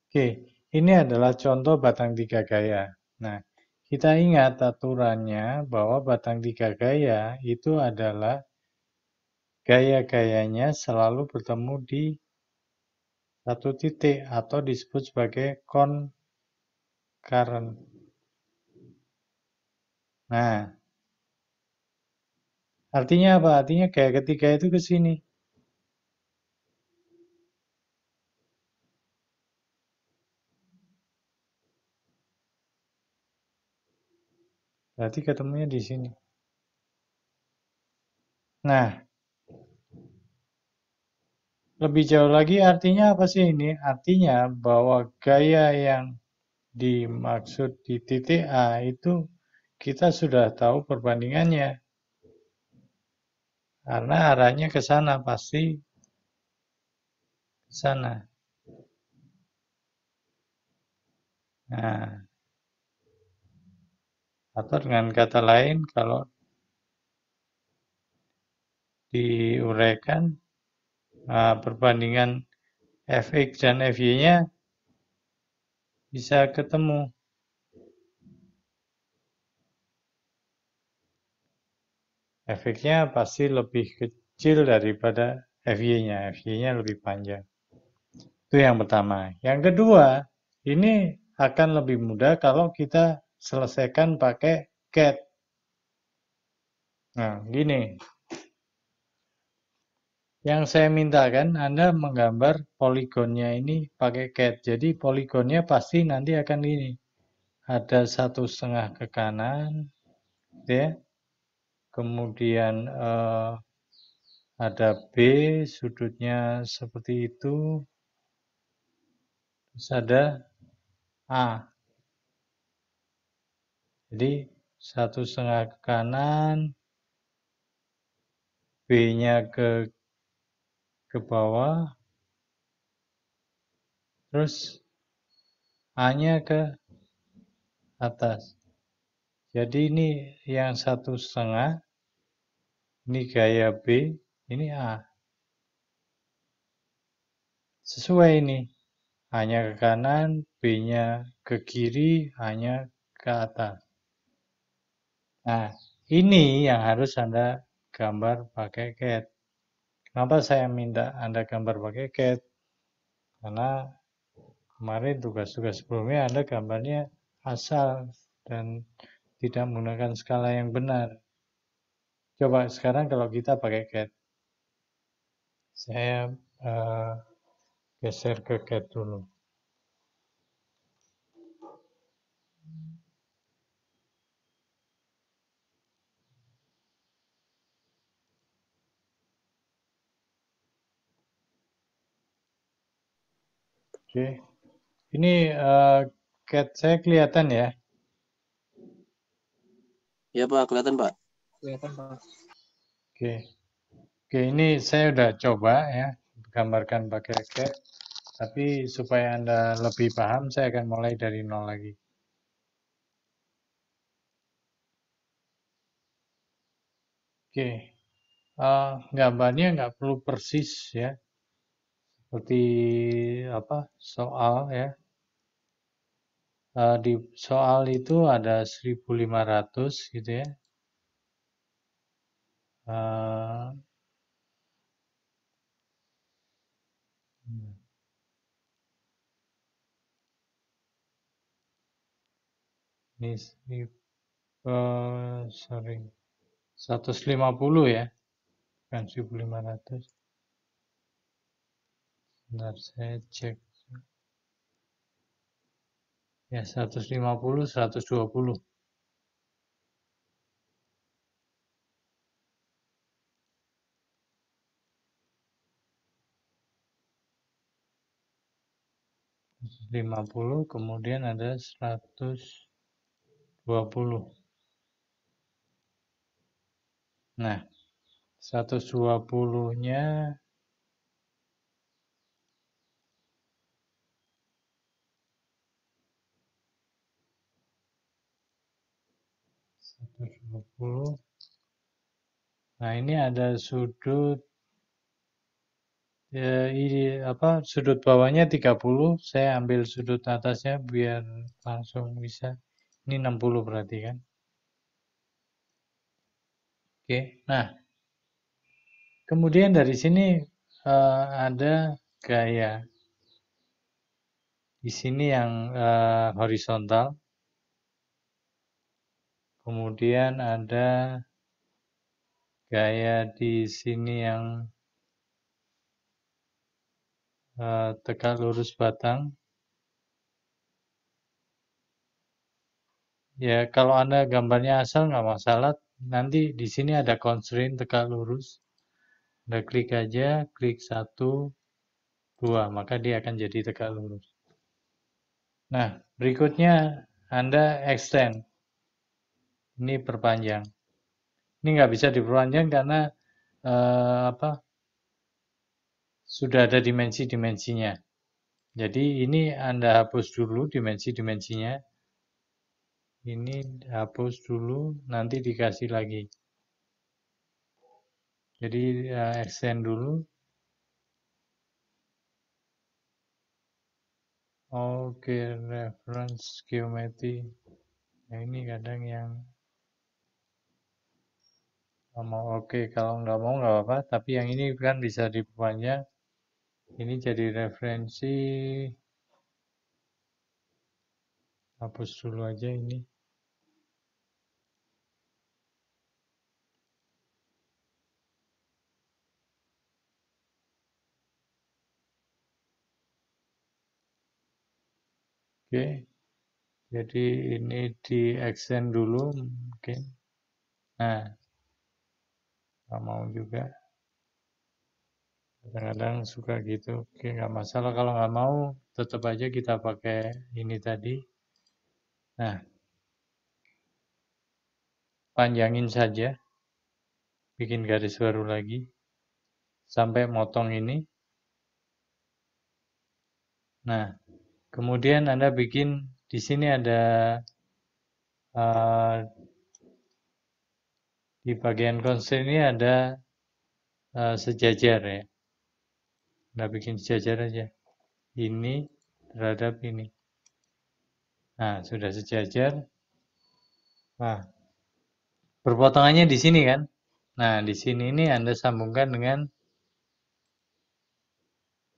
Oke, ini adalah contoh batang tiga gaya. Nah, kita ingat aturannya bahwa batang tiga gaya itu adalah gaya-gayanya selalu bertemu di satu titik atau disebut sebagai concurrent. Nah, artinya apa? Artinya gaya ketiga itu ke sini. Berarti ketemunya di sini. Nah, lebih jauh lagi artinya apa sih ini? Artinya bahwa gaya yang dimaksud di titik A itu kita sudah tahu perbandingannya. Karena arahnya ke sana, pasti ke sana. Nah, atau dengan kata lain, kalau diuraikan, perbandingan fx dan fy-nya bisa ketemu. Fx-nya pasti lebih kecil daripada fy-nya. Fy-nya lebih panjang. Itu yang pertama. Yang kedua, ini akan lebih mudah kalau kita selesaikan pakai cat. Nah, gini. Yang saya minta kan Anda menggambar poligonnya ini pakai cat. Jadi poligonnya pasti nanti akan ini. Ada 1,5 ke kanan, gitu ya. Kemudian ada B, sudutnya seperti itu. Terus ada A. Jadi 1,5 ke kanan, B-nya ke bawah, terus A-nya ke atas. Jadi ini yang 1,5, ini gaya B, ini A. Sesuai ini. A-nya ke kanan, B-nya ke kiri, A-nya ke atas. Nah, ini yang harus Anda gambar pakai CAD. Kenapa saya minta Anda gambar pakai CAD? Karena kemarin tugas-tugas sebelumnya Anda gambarnya asal dan tidak menggunakan skala yang benar. Coba sekarang kalau kita pakai CAD. Saya geser ke CAD dulu. Oke. Ini CAD saya kelihatan ya. Ya Pak, kelihatan Pak. Kelihatan Pak. Oke. Oke, ini saya udah coba ya gambarkan pakai CAD. Tapi supaya Anda lebih paham, saya akan mulai dari nol lagi. Oke, gambarnya nggak perlu persis ya, seperti apa soal ya. Di soal itu ada 1.500 gitu ya. Uh, ini sorry, 150 ya, bukan 1.500. Bentar, saya cek. Ya, 150, 120. Kemudian ada 120. Nah, 120-nya Nah, ini ada sudut ini sudut bawahnya 30, saya ambil sudut atasnya biar langsung bisa. Ini 60 berarti kan. Oke. Nah, kemudian dari sini ada gaya. Di sini yang horizontal. Kemudian ada gaya di sini yang tegak lurus batang. Ya, kalau Anda gambarnya asal nggak masalah. Nanti di sini ada constraint tegak lurus. Anda klik aja, klik 1, 2, maka dia akan jadi tegak lurus. Nah, berikutnya Anda extend. Ini perpanjang. Ini nggak bisa diperpanjang karena sudah ada dimensi-dimensinya. Jadi ini Anda hapus dulu dimensi-dimensinya. Ini hapus dulu, nanti dikasih lagi. Jadi extend dulu. Oke, reference geometry. Nah, ini kadang yang mau oke, kalau nggak mau nggak apa-apa. Tapi yang ini kan bisa diperpanjang. Ini jadi referensi. Hapus dulu aja ini. Oke. Jadi ini di extend dulu mungkin. Nah, nggak mau juga. Kadang-kadang suka gitu. Oke, nggak masalah kalau nggak mau. Tetap aja kita pakai ini tadi. Nah, panjangin saja. Bikin garis baru lagi. Sampai motong ini. Nah, kemudian Anda bikin di sini ada di bagian constraint ini ada sejajar ya. Anda bikin sejajar aja. Ini terhadap ini. Nah, sudah sejajar. Nah, perpotongannya di sini kan. Nah, di sini ini Anda sambungkan dengan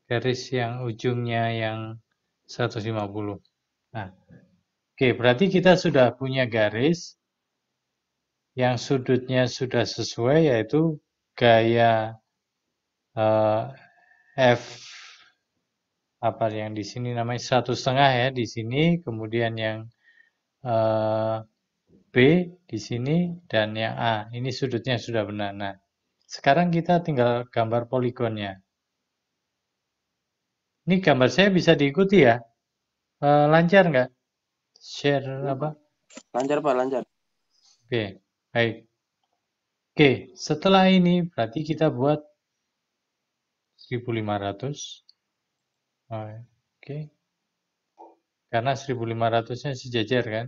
garis yang ujungnya yang 150. Nah, oke, berarti kita sudah punya garis yang sudutnya sudah sesuai, yaitu gaya F apa yang di sini namanya 1,5 ya di sini, kemudian yang B di sini dan yang A. Ini sudutnya sudah benar. Nah, sekarang kita tinggal gambar poligonnya. Ini gambar saya bisa diikuti ya? Lancar nggak? Share apa? Lancar Pak, lancar. Oke, baik. Oke, setelah ini berarti kita buat 1500. Oke. Karena 1500-nya sejajar kan?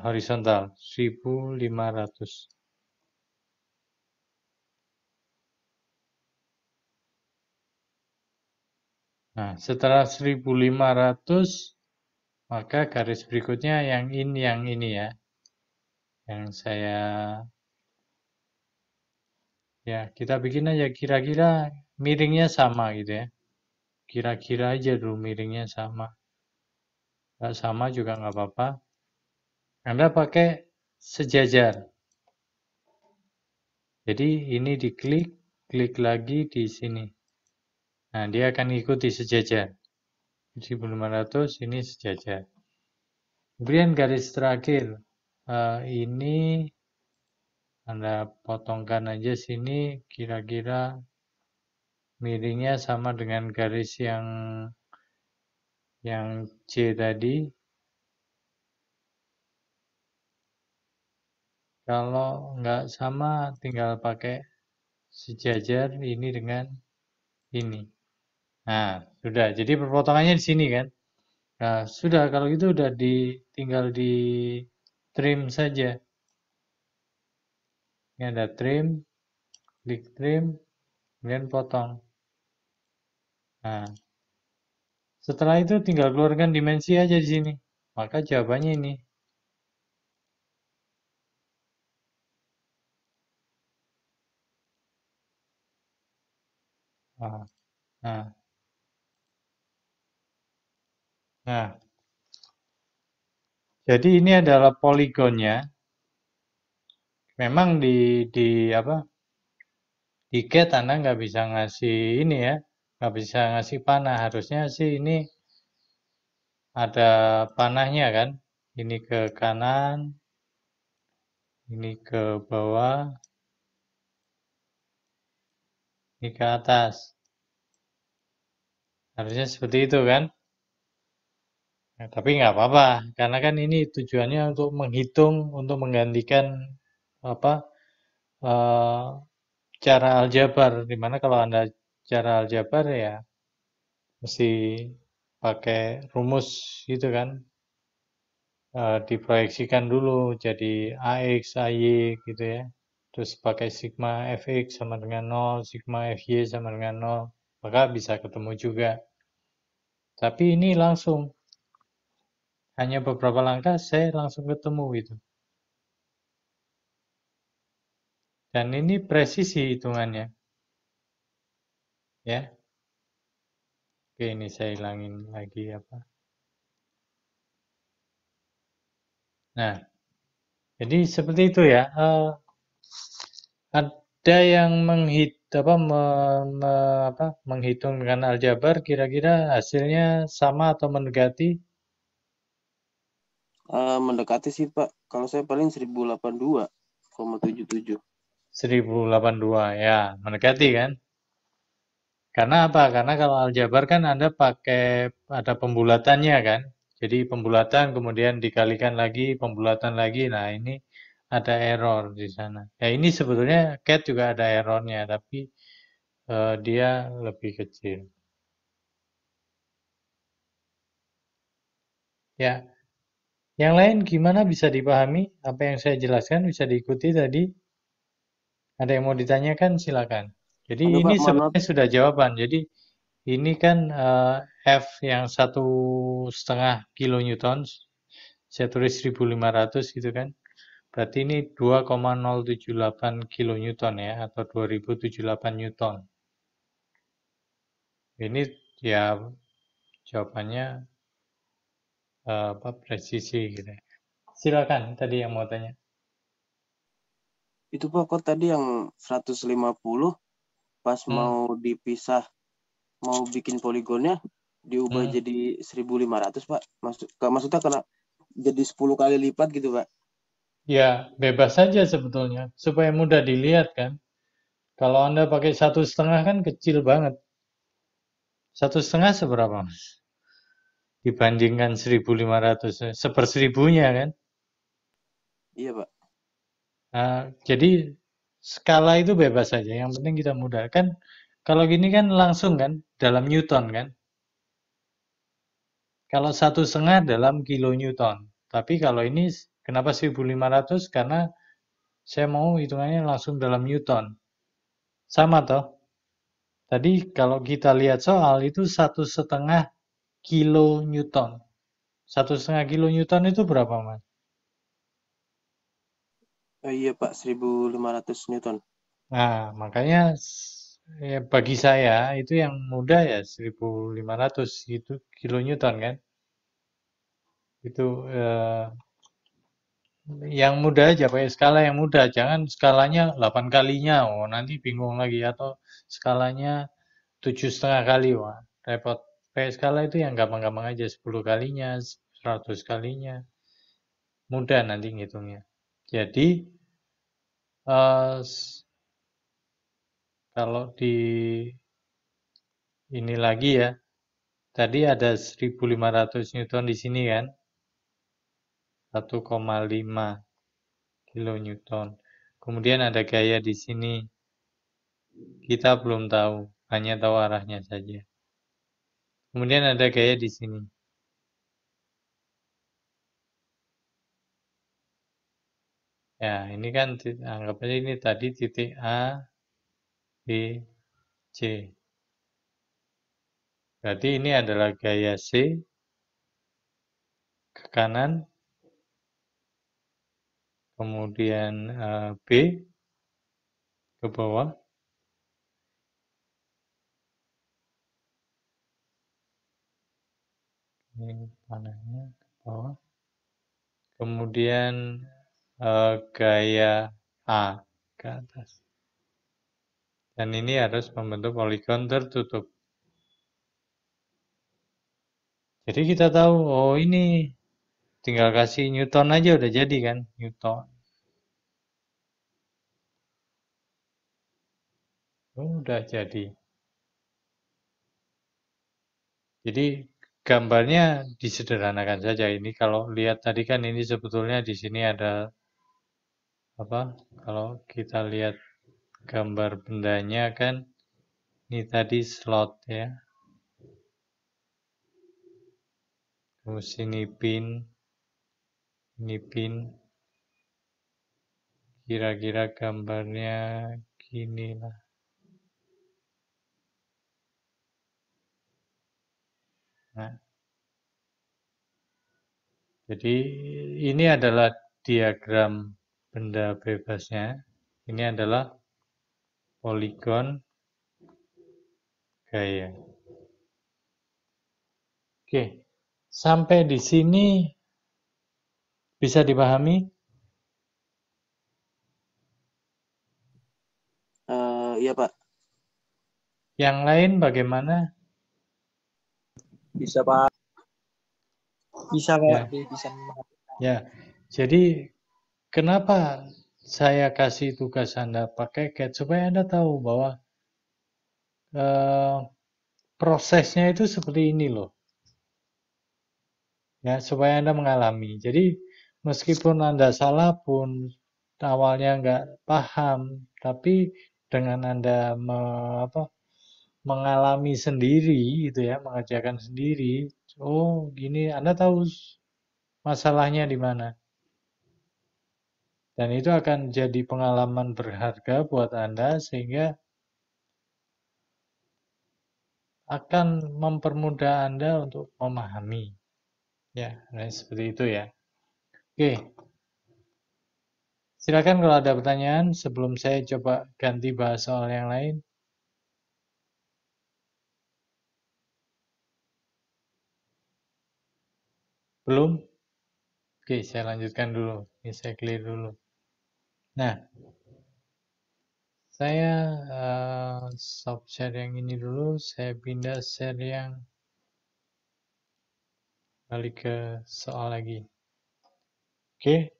Horizontal 1500. Nah, setelah 1500 maka garis berikutnya yang ini ya. Yang saya ya, kita bikin aja kira-kira miringnya sama gitu ya. Kira-kira aja dulu miringnya sama. Nggak sama juga nggak apa-apa. Anda pakai sejajar. Jadi ini diklik, klik lagi di sini. Nah, dia akan ikuti sejajar. 1500 ini sejajar. Kemudian garis terakhir. Ini Anda potongkan aja sini kira-kira miringnya sama dengan garis yang C tadi. Kalau nggak sama tinggal pakai sejajar ini dengan ini. Nah, sudah. Jadi perpotongannya di sini kan. Nah, sudah kalau gitu udah tinggal di trim saja. Ini ada trim, klik trim. kemudian potong. Nah, setelah itu tinggal keluarkan dimensi aja di sini. Maka jawabannya ini. Nah, nah, nah. Jadi ini adalah poligonnya. Memang di apa? Di get Anda nggak bisa ngasih ini ya, nggak bisa ngasih panah. Harusnya sih ini ada panahnya kan. Ini ke kanan, ini ke bawah, ini ke atas. Harusnya seperti itu kan. Nah, tapi nggak apa-apa, karena kan ini tujuannya untuk menghitung, untuk menggantikan apa eh, cara aljabar. Dimana kalau Anda cara aljabar ya mesti pakai rumus gitu kan. Diproyeksikan dulu jadi AX, AY gitu ya. Terus pakai sigma Fx sama dengan 0, sigma Fy sama dengan 0, maka bisa ketemu juga. Tapi ini langsung, hanya beberapa langkah saya langsung ketemu gitu. Dan ini presisi hitungannya, ya. Oke, ini saya hilangin lagi apa. Nah, jadi seperti itu ya. Ada yang menghitung dengan aljabar, kira-kira hasilnya sama atau mendekati Mendekati sih Pak. Kalau saya paling 1082,77. 1082 ya, mendekati kan? Karena apa? Karena kalau aljabar kan Anda pakai ada pembulatannya kan? Jadi pembulatan kemudian dikalikan lagi, pembulatan lagi. Nah, ini ada error di sana. Ya, ini sebetulnya CAT juga ada errornya, tapi dia lebih kecil. Ya, yang lain gimana bisa dipahami? Apa yang saya jelaskan bisa diikuti tadi? Ada yang mau ditanyakan? Silakan. Jadi Ada ini Pak, mohon maaf. sebenarnya sudah jawaban. Jadi ini kan F yang 1,5 kilonewton, saya tulis 1.500 gitu kan. Berarti ini 2,078 kilonewton ya, atau 2078 newton. Ini ya jawabannya apa presisi gitu ya. Silakan tadi yang mau tanya. Itu Pak, kok tadi yang 150 pas Hmm, mau dipisah, mau bikin poligonnya diubah hmm. jadi 1.500 Pak. Maksudnya karena jadi 10 kali lipat gitu Pak. Ya, bebas saja sebetulnya, supaya mudah dilihat kan. Kalau Anda pakai 1,5 kan kecil banget. 1,5 seberapa, Mas? Dibandingkan 1.500, seperseribunya kan. Iya Pak. Nah, jadi skala itu bebas saja. Yang penting kita mudah kan. Kalau gini kan langsung kan dalam Newton kan. Kalau 1,5 dalam kilonewton. Tapi kalau ini kenapa 1.500? Karena saya mau hitungannya langsung dalam Newton. Sama toh. Tadi kalau kita lihat soal itu 1,5 kilonewton. 1,5 kilonewton itu berapa, Mas? Iya Pak, 1.500 Newton. Nah, makanya ya, bagi saya itu yang mudah ya 1.500 itu kilonewton kan. Itu yang mudah aja pakai skala yang mudah. Jangan skalanya 8 kalinya. Oh, nanti bingung lagi atau skalanya 7,5 kali. Wah, repot. Pakai skala itu yang gampang-gampang aja 10 kalinya, 100 kalinya. Mudah nanti ngitungnya. Jadi kalau di ini lagi ya, tadi ada 1.500 Newton di sini kan, 1,5 kilonewton. Kemudian ada gaya di sini, kita belum tahu, hanya tahu arahnya saja. Kemudian ada gaya di sini. Ya, ini kan anggap aja ini tadi titik A, B, C. Berarti ini adalah gaya C ke kanan, kemudian B ke bawah, ini panahnya ke bawah, kemudian gaya A ke atas. Dan ini harus membentuk poligon tertutup. Jadi kita tahu, oh ini tinggal kasih Newton aja udah jadi kan, Newton. Udah jadi. Jadi gambarnya disederhanakan saja. Ini kalau lihat tadi kan ini sebetulnya di sini ada apa? Kalau kita lihat gambar bendanya kan ini tadi slot ya. Terus ini pin, ini pin. Kira-kira gambarnya gini lah. Nah, jadi ini adalah diagram benda bebasnya. Ini adalah poligon gaya. Oke, sampai di sini bisa dipahami? Iya Pak. Yang lain bagaimana? Bisa Pak. Bisa Pak. Ya. Bisa. Ya, jadi kenapa saya kasih tugas Anda pakai CAD supaya Anda tahu bahwa prosesnya itu seperti ini loh. Ya, supaya Anda mengalami. Jadi meskipun Anda salah pun awalnya nggak paham, tapi dengan Anda mengalami sendiri gitu ya, mengerjakan sendiri, oh gini Anda tahu masalahnya di mana. Dan itu akan jadi pengalaman berharga buat Anda sehingga akan mempermudah Anda untuk memahami. Ya, nah seperti itu ya. Oke. Silakan kalau ada pertanyaan sebelum saya coba ganti bahas soal yang lain. Belum? Oke, saya lanjutkan dulu. Ini saya clear dulu. Nah, saya stop share yang ini dulu. Saya pindah share yang balik ke soal lagi. Oke,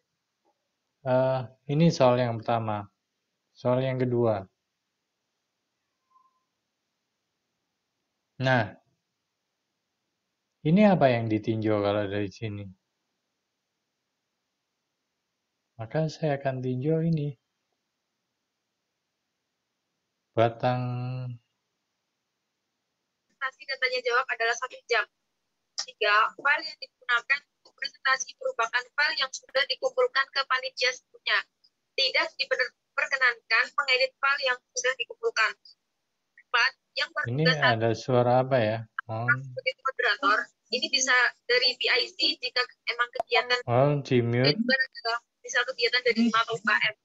ini soal yang pertama. Soal yang kedua. Nah, ini apa yang ditinjau kalau dari sini? Maka saya akan tinjau ini. Batang. Presentasi dan tanya jawab adalah 1 jam. 3. File yang digunakan untuk presentasi merupakan file yang sudah dikumpulkan ke panitia sebelumnya. Tidak diperkenankan mengedit file yang sudah dikumpulkan. 4. Yang Ini bertugas ada suara apa ya? sebagai moderator, ini bisa dari PIC jika emang kegiatan Di mute. bisa kegiatan dari 5 atau UKM.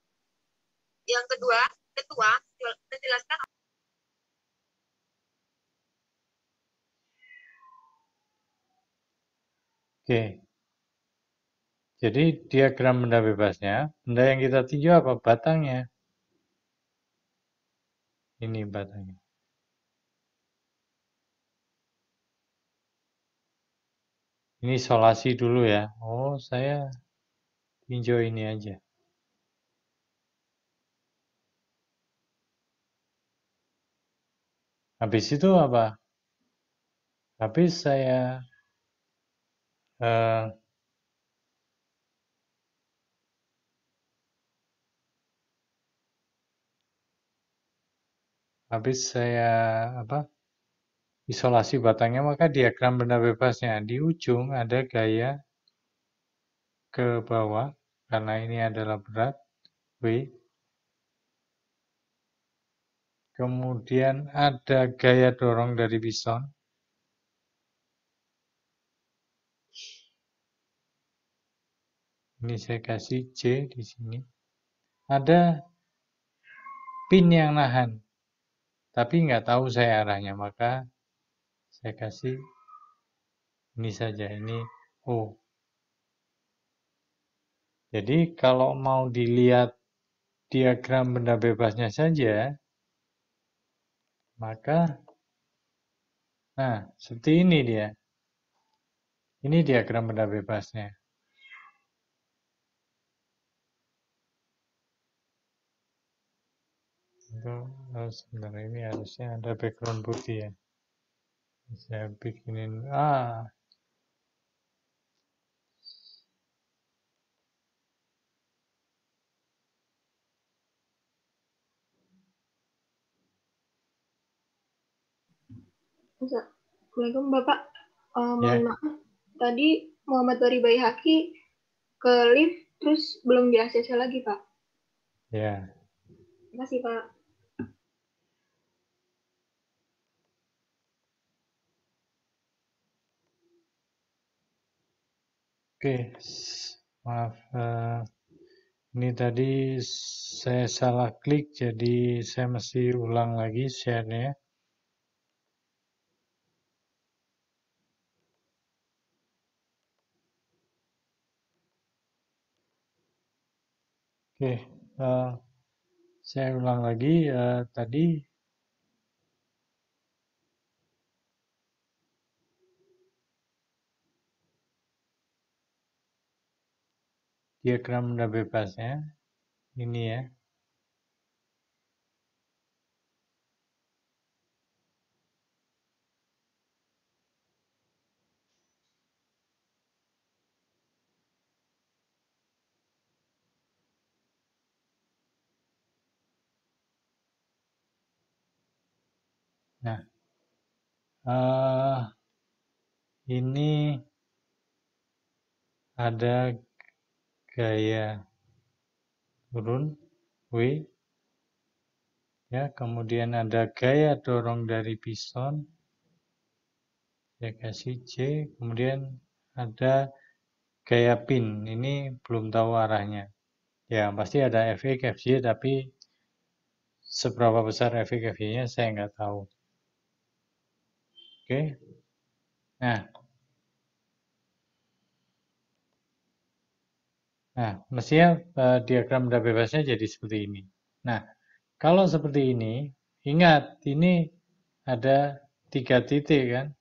Yang kedua, ketua menjelaskan. Oke. Jadi diagram benda bebasnya, benda yang kita tinjau apa? Batangnya. Ini batangnya. Ini isolasi dulu ya. Oh, saya tinjau ini aja. Habis itu apa? Habis saya isolasi batangnya, maka diagram benda bebasnya di ujung ada gaya ke bawah karena ini adalah berat W. Kemudian ada gaya dorong dari piston. Ini saya kasih C di sini. Ada pin yang nahan, tapi nggak tahu saya arahnya, maka saya kasih ini saja, ini O. Jadi kalau mau dilihat diagram benda bebasnya saja, maka nah seperti ini dia. Ini diagram benda bebasnya. Sebentar, ini harusnya ada background putih ya. Saya bikinin Assalamualaikum Bapak. Mohon ya. maaf, tadi Muhammad Tori Baihaqi ke lift terus belum di ACC lagi Pak. Ya. Terima kasih Pak. Oke, maaf. Ini tadi saya salah klik, jadi saya mesti ulang lagi share-nya. Oke, saya ulang lagi. Tadi diagram benda bebasnya ini ya. Nah, ini ada gaya turun W, ya, kemudian ada gaya dorong dari piston, saya kasih C, kemudian ada gaya pin, ini belum tahu arahnya. Ya, pasti ada Fx, Fy, tapi seberapa besar Fx, Fy-nya saya nggak tahu. Oke. Nah, mestinya diagram benda bebasnya jadi seperti ini. Nah, kalau seperti ini, ingat ini ada 3 titik kan?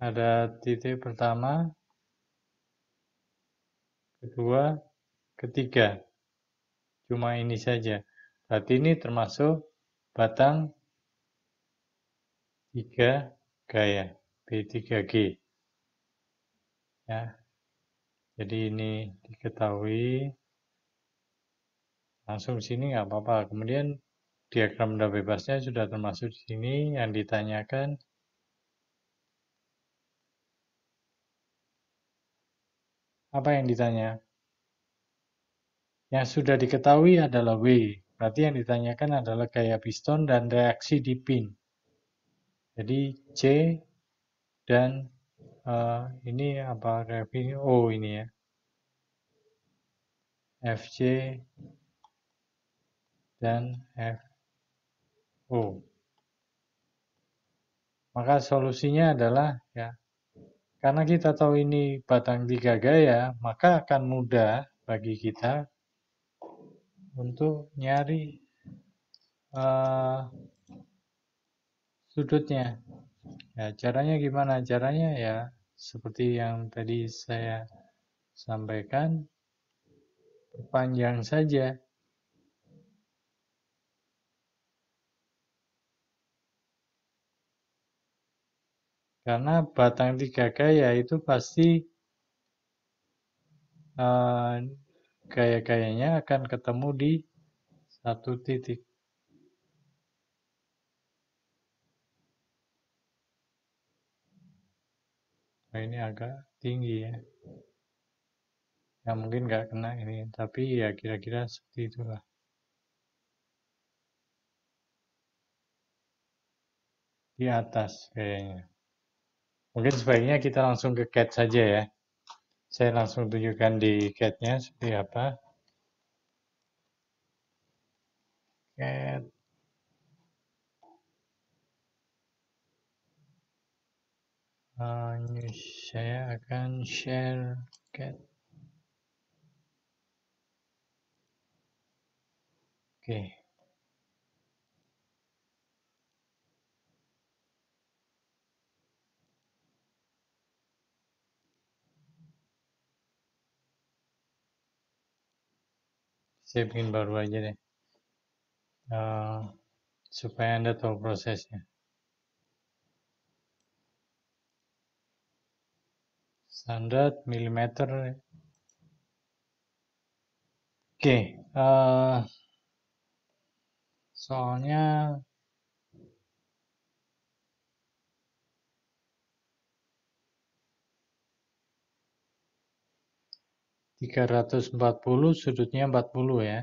Ada titik pertama, kedua, ketiga. Cuma ini saja. Berarti ini termasuk batang 3 gaya, B3G. Ya. Jadi ini diketahui. Langsung sini nggak apa-apa. Kemudian diagram benda bebasnya sudah termasuk di sini. Yang ditanyakan apa yang ditanya? Yang sudah diketahui adalah W. Berarti yang ditanyakan adalah gaya piston dan reaksi di pin. Jadi C dan ini apa reaksi O ini ya. Fc dan Fo. Maka solusinya adalah ya, karena kita tahu ini batang 3 gaya, maka akan mudah bagi kita untuk nyari sudutnya. Ya, caranya gimana? Caranya ya seperti yang tadi saya sampaikan, panjang saja. Karena batang 3 gaya itu pasti gaya-gayanya akan ketemu di satu titik. Nah, ini agak tinggi ya. Ya mungkin nggak kena ini, tapi ya kira-kira seperti itulah. Di atas kayaknya. Mungkin sebaiknya kita langsung ke CAT saja ya. Saya langsung tunjukkan di CAT-nya seperti apa. CAT. Ini saya akan share CAT. Oke. Saya bikin baru aja deh. Supaya Anda tahu prosesnya. Standar milimeter. Oke. Soalnya tiga ratus 340 sudutnya 40 ya.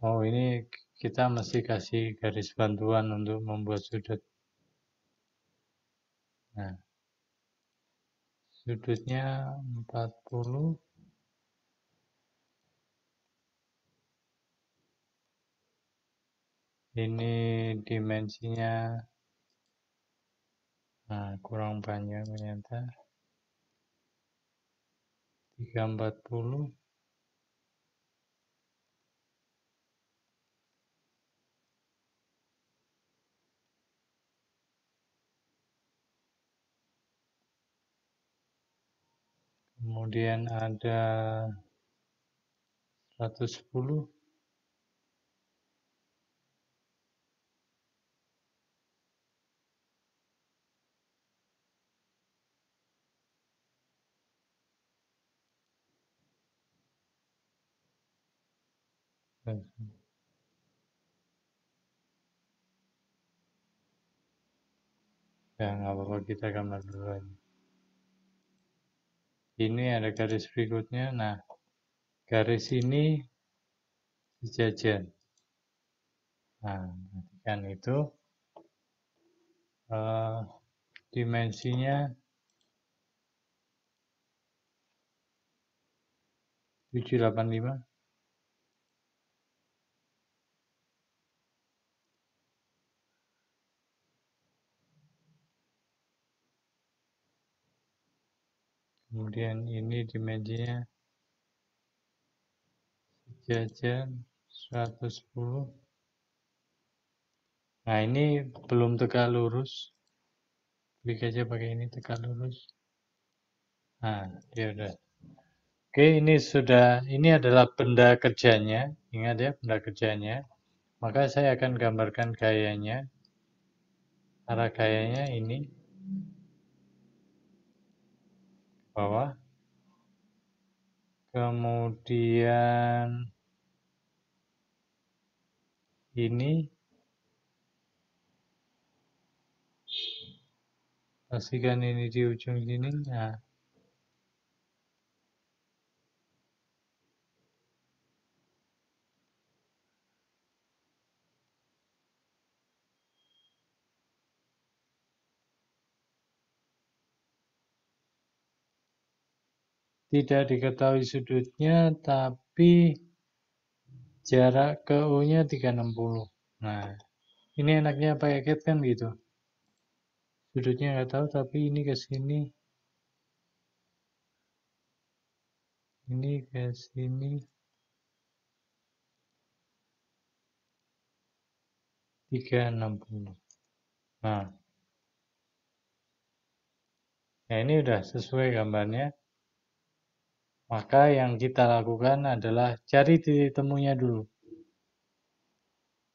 Oh, ini kita mesti kasih garis bantuan untuk membuat sudut. Nah, sudutnya 40. Ini dimensinya kurang panjang ternyata. 340. Kemudian ada 110. Ya, nggak apa-apa, kita gambar dulu aja. Ini ada garis berikutnya. Nah, garis ini sejajar. Nah, kan itu dimensinya 785. Kemudian ini dimensinya sejajar 110. Nah, ini belum tegak lurus. Klik aja pakai ini tegak lurus. Nah, dia udah. Oke, ini adalah benda kerjanya. Ingat ya, benda kerjanya. Maka saya akan gambarkan gayanya. Arah gayanya ini bawah. Kemudian ini pastikan ini di ujung sini. Nah, tidak diketahui sudutnya, tapi jarak ke U-nya 360. Nah, ini enaknya pakai CAT kan gitu. Sudutnya nggak tahu, tapi ini ke sini. Ini ke sini. 360. Nah, ini udah sesuai gambarnya. Maka yang kita lakukan adalah cari titik temunya dulu.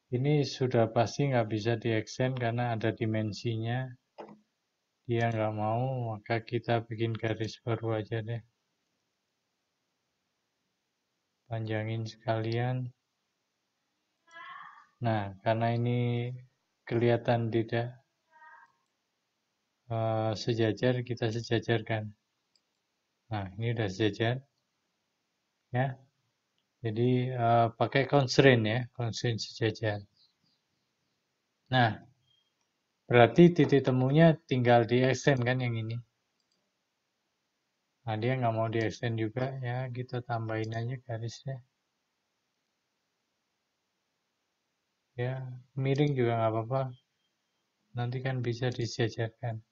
Ini sudah pasti nggak bisa di-extend karena ada dimensinya. Dia nggak mau, maka kita bikin garis baru aja deh. Panjangin sekalian. Nah, karena ini kelihatan tidak sejajar, kita sejajarkan. Nah, ini udah sejajar. Ya. Jadi pakai constraint ya, constraint sejajar. Nah, berarti titik temunya tinggal di-extend kan yang ini. Nah, dia nggak mau di-extend juga, ya kita tambahin aja garisnya. Ya, miring juga nggak apa-apa. Nanti kan bisa disejajarkan.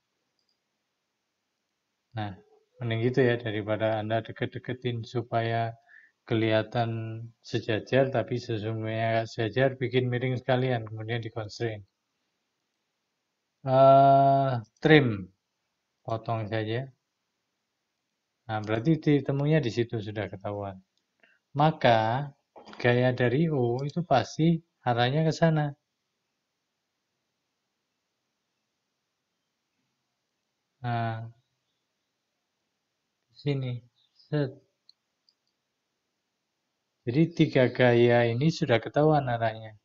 Nah, mending gitu ya, daripada Anda deket-deketin supaya kelihatan sejajar, tapi sesungguhnya nggak sejajar, bikin miring sekalian, kemudian di-constraint. Trim, potong saja. Nah, berarti ditemunya di situ sudah ketahuan. Maka gaya dari O itu pasti arahnya ke sana. Nah, sini. Set. Jadi tiga gaya ini sudah ketahuan arahnya.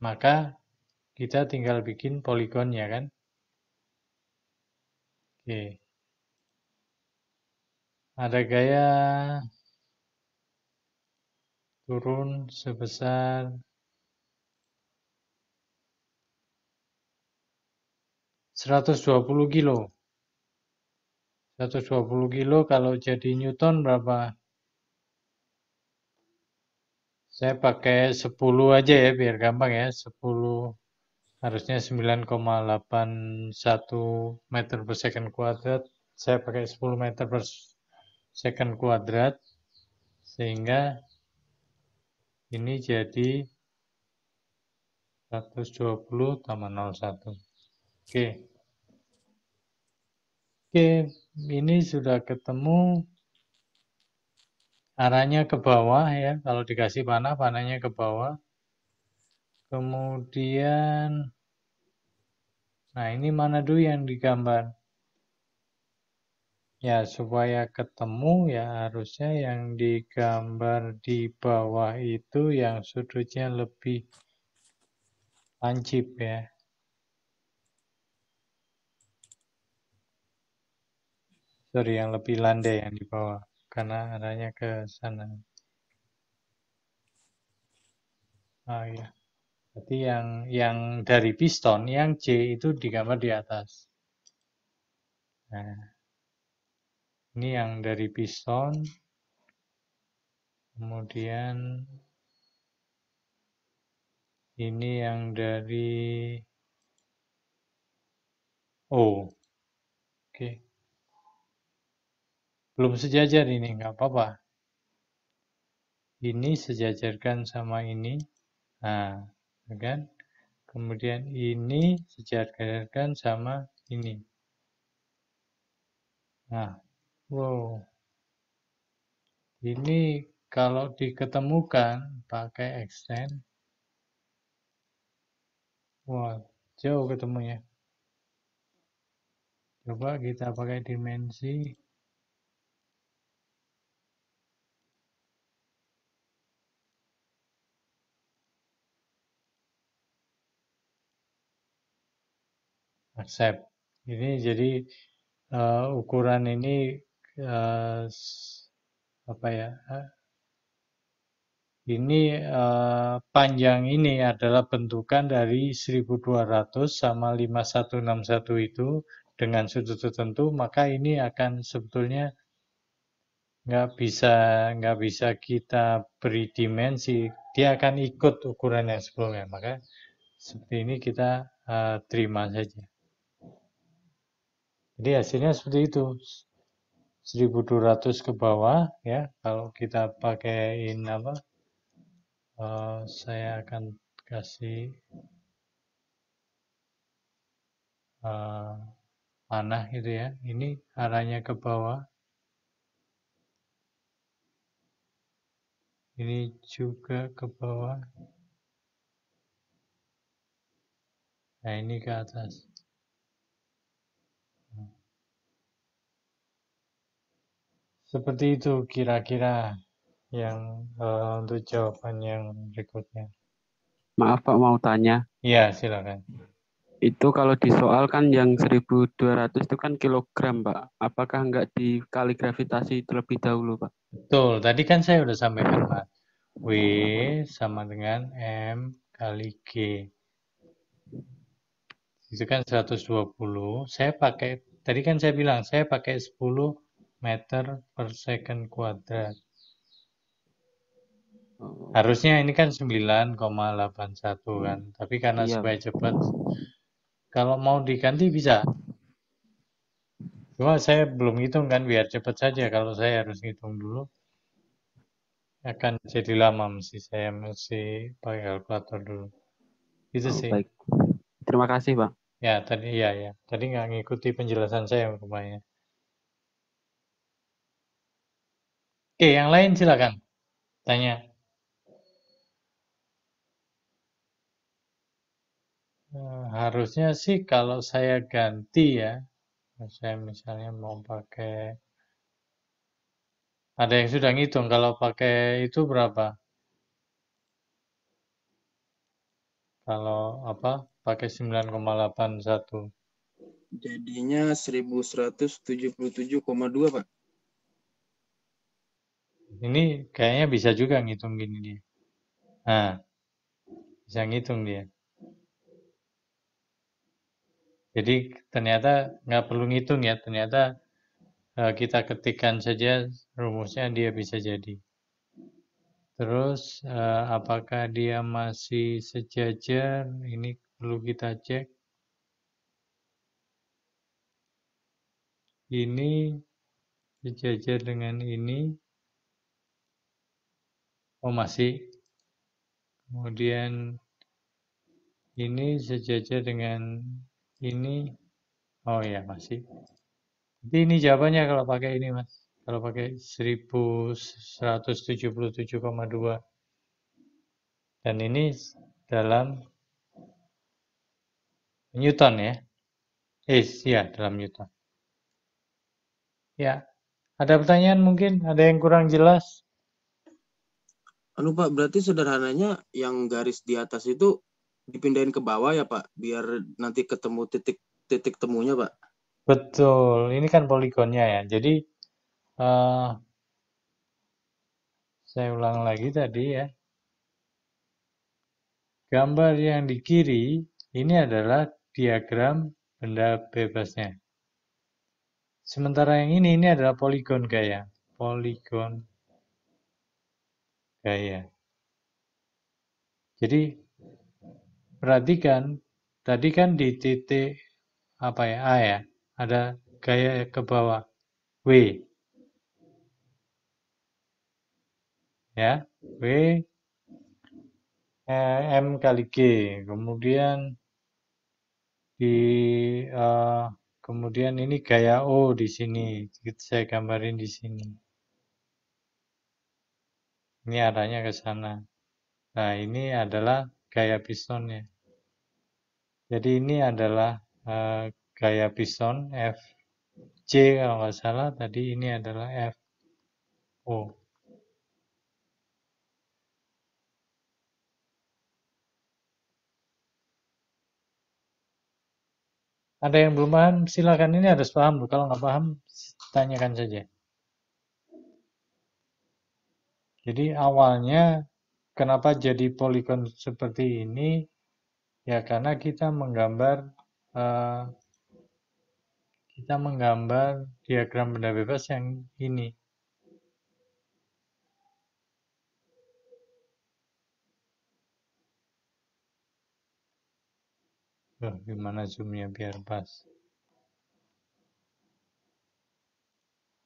Maka kita tinggal bikin poligonnya kan. Oke. Ada gaya turun sebesar 120 kilo. 120 kilo kalau jadi Newton berapa? Saya pakai 10 aja ya biar gampang ya. 10 harusnya 9,81 meter per second kuadrat. Saya pakai 10 meter per second kuadrat. Sehingga ini jadi 120 tambah 01. Oke. Oke, ini sudah ketemu arahnya ke bawah ya. Kalau dikasih panah, panahnya ke bawah. Kemudian, nah ini mana dulu yang digambar? Ya, supaya ketemu ya harusnya yang digambar di bawah itu yang sudutnya lebih lancip ya. Sorry, yang lebih landai yang di bawah. Karena arahnya ke sana. Oh iya. Berarti yang dari piston, yang C itu digambar di atas. Nah, ini yang dari piston. Kemudian ini yang dari O. Oke. Belum sejajar ini, nggak apa-apa. Ini sejajarkan sama ini. Nah, kan? Kemudian ini sejajarkan sama ini. Nah, wow. Ini kalau diketemukan pakai extend, wah, jauh ketemunya. Coba kita pakai dimensi. Accept. Ini jadi ukuran ini apa ya? Ini panjang ini adalah bentukan dari 1200 sama 5161 itu dengan sudut tertentu, maka ini akan sebetulnya nggak bisa kita beri dimensi, dia akan ikut ukuran yang sebelumnya. Maka seperti ini kita terima saja. Jadi hasilnya seperti itu. 1200 ke bawah ya. Kalau kita pakaiin apa? Saya akan kasih panah gitu ya. Ini arahnya ke bawah. Ini juga ke bawah. Nah, ini ke atas. Seperti itu kira-kira yang untuk jawaban yang berikutnya. Maaf Pak, mau tanya. Iya, silakan. Itu kalau di soal kan yang 1.200 itu kan kilogram, Pak. Apakah nggak dikali gravitasi terlebih dahulu, Pak? Betul, tadi kan saya udah sampaikan, Mas. W sama dengan M kali G. Itu kan 120. Saya pakai, tadi kan saya bilang, saya pakai 10 meter per second kuadrat. Oh, Harusnya ini kan 9,81 kan. Tapi karena iya. supaya cepat, kalau mau diganti bisa. Cuma saya belum hitung kan, biar cepat saja. Kalau saya harus hitung dulu, akan jadi lama saya mesti pakai kalkulator dulu. Itu Oh, sih. baik. Terima kasih, Pak. Ya, ya. Tadi nggak ngikuti penjelasan saya rupanya. Oke, yang lain silakan tanya. Harusnya sih kalau saya ganti ya, saya misalnya mau pakai, ada yang sudah ngitung kalau pakai itu berapa? Kalau apa? Pakai 9,81. Jadinya 1177,2, Pak. Ini kayaknya bisa juga ngitung gini dia. Nah, bisa ngitung dia. Jadi ternyata nggak perlu ngitung ya, ternyata kita ketikkan saja rumusnya dia bisa jadi. Terus apakah dia masih sejajar? Ini perlu kita cek. Ini sejajar dengan ini. Oh masih. Kemudian ini sejajar dengan ini. Oh ya masih. Jadi ini jawabannya kalau pakai ini Mas. Kalau pakai 1177,2. Dan ini dalam Newton ya. Ya, dalam Newton. Ya. Ada pertanyaan mungkin? Ada yang kurang jelas? Pak, berarti sederhananya yang garis di atas itu dipindahin ke bawah ya, Pak, biar nanti ketemu titik temunya, Pak. Betul, ini kan poligonnya ya. Jadi saya ulang lagi tadi ya. Gambar yang di kiri ini adalah diagram benda bebasnya. Sementara yang ini adalah poligon gaya. Poligon gaya. Jadi perhatikan tadi kan di titik apa ya A ya, ada gaya ke bawah W ya, W M kali G. Kemudian di kemudian ini gaya O di sini, saya gambarin di sini. Ini arahnya ke sana. Nah, ini adalah gaya pistonnya. Jadi ini adalah gaya piston FC kalau nggak salah. Tadi ini adalah FO. Ada yang belum paham? Silakan, ini harus paham. Kalau nggak paham, tanyakan saja. Jadi awalnya kenapa jadi poligon seperti ini? Ya karena kita menggambar diagram benda bebas yang ini. Gimana zoomnya biar pas.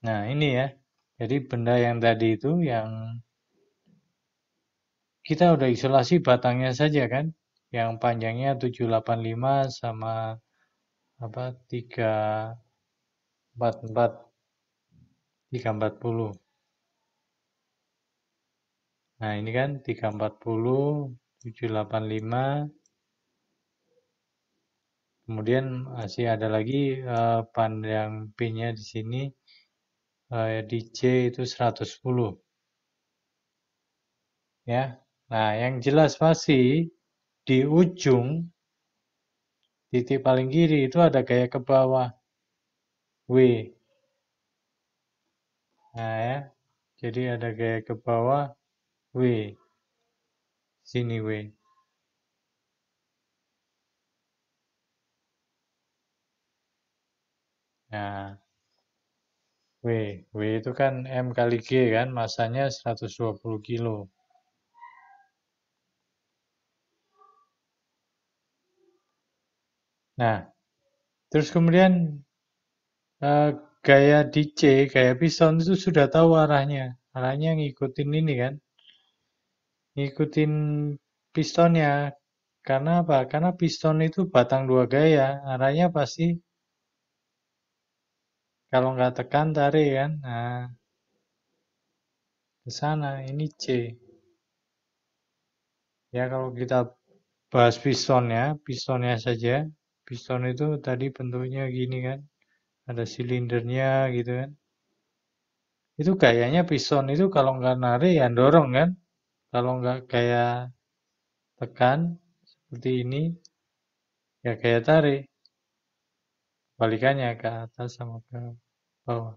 Nah ini ya. Jadi benda yang tadi itu yang kita udah isolasi batangnya saja kan. Yang panjangnya 785 sama apa 340. Nah, ini kan 340, 785. Kemudian masih ada lagi panjang P-nya di sini. Di C itu 110. Ya. Nah, yang jelas pasti di ujung titik paling kiri itu ada gaya ke bawah. W. Nah, ya. Jadi ada gaya ke bawah W. Sini W. Nah, W. W itu kan M kali G kan, masanya 120 kilo. Nah, terus kemudian gaya di C, gaya piston itu sudah tahu arahnya. Arahnya ngikutin ini kan. Ngikutin pistonnya. Karena apa? Karena piston itu batang dua gaya. Arahnya pasti kalau nggak tekan tarik kan. Nah, ke sana. Ini C. Ya, kalau kita bahas pistonnya saja. Piston itu tadi bentuknya gini kan. Ada silindernya gitu kan. Itu gayanya piston itu kalau nggak narik ya dorong kan. Kalau nggak kayak tekan seperti ini, ya kayak tarik. Balikannya ke atas sama ke bawah.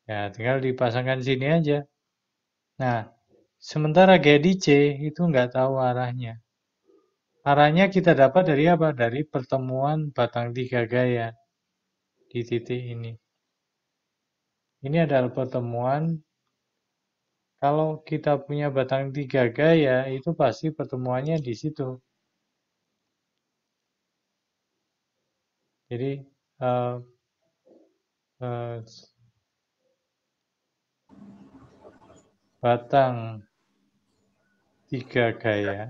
Ya tinggal dipasangkan sini aja. Nah, sementara gaya di C itu nggak tahu arahnya. Arahnya kita dapat dari apa? Dari pertemuan batang tiga gaya di titik ini. Ini adalah pertemuan. Kalau kita punya batang tiga gaya, itu pasti pertemuannya di situ. Jadi, batang tiga gaya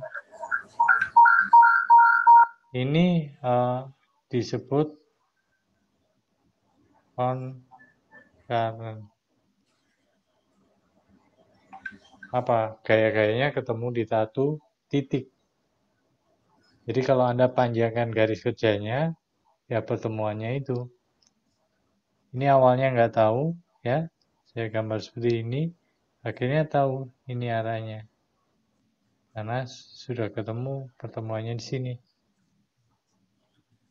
ini disebut concurrent. Apa? Gaya-gayanya ketemu di satu titik. Jadi kalau Anda panjangkan garis kerjanya, ya pertemuannya itu. Ini awalnya nggak tahu, ya. Saya gambar seperti ini, akhirnya tahu ini arahnya. Karena sudah ketemu pertemuannya di sini.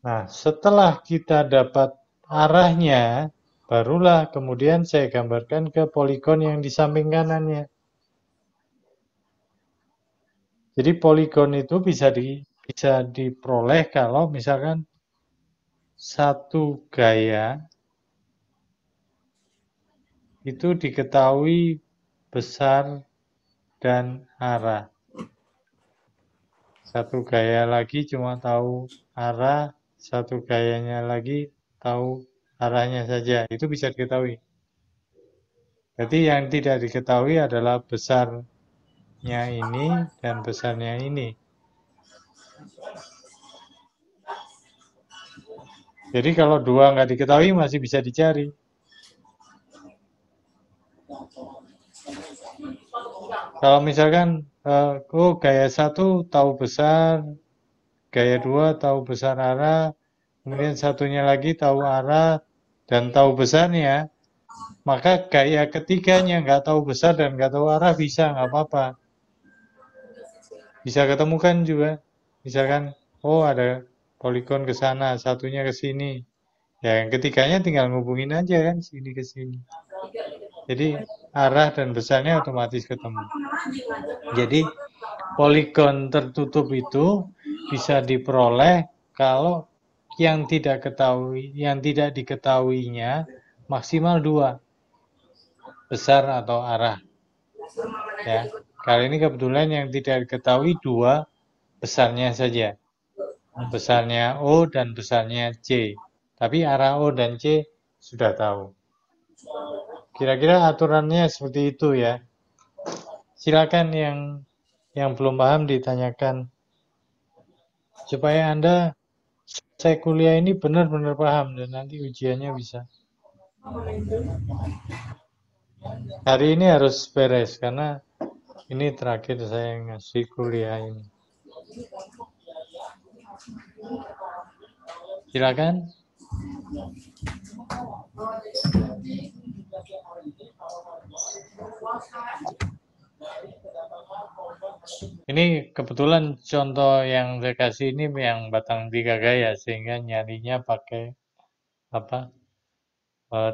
Nah, setelah kita dapat arahnya, barulah kemudian saya gambarkan ke poligon yang di samping kanannya. Jadi poligon itu bisa diperoleh kalau misalkan satu gaya itu diketahui besar dan arah. Satu gaya lagi cuma tahu arah, satu gayanya lagi tahu arahnya saja. Itu bisa diketahui. Jadi yang tidak diketahui adalah besarnya ini dan besarnya ini. Jadi kalau dua nggak diketahui masih bisa dicari. Kalau misalkan gaya satu tahu besar, gaya dua tahu besar arah, kemudian satunya lagi tahu arah dan tahu besarnya, maka gaya ketiganya nggak tahu besar dan nggak tahu arah bisa, nggak apa-apa. Bisa ketemukan juga. Misalkan, oh ada poligon ke sana, satunya ke sini. Ya yang ketiganya tinggal ngubungin aja kan, sini ke sini. Jadi arah dan besarnya otomatis ketemu. Jadi poligon tertutup itu bisa diperoleh kalau yang tidak diketahuinya maksimal 2, besar atau arah. Ya, kali ini kebetulan yang tidak diketahui 2, besarnya saja. Besarnya O dan besarnya C. Tapi arah O dan C sudah tahu. Kira-kira aturannya seperti itu ya. Silakan yang belum paham ditanyakan. Supaya Anda selesai kuliah ini benar-benar paham dan nanti ujiannya bisa. Hari ini harus beres karena Ini terakhir saya ngasih kuliah ini. Silakan. Ini kebetulan contoh yang saya kasih ini yang batang 3 gaya, sehingga nyarinya pakai apa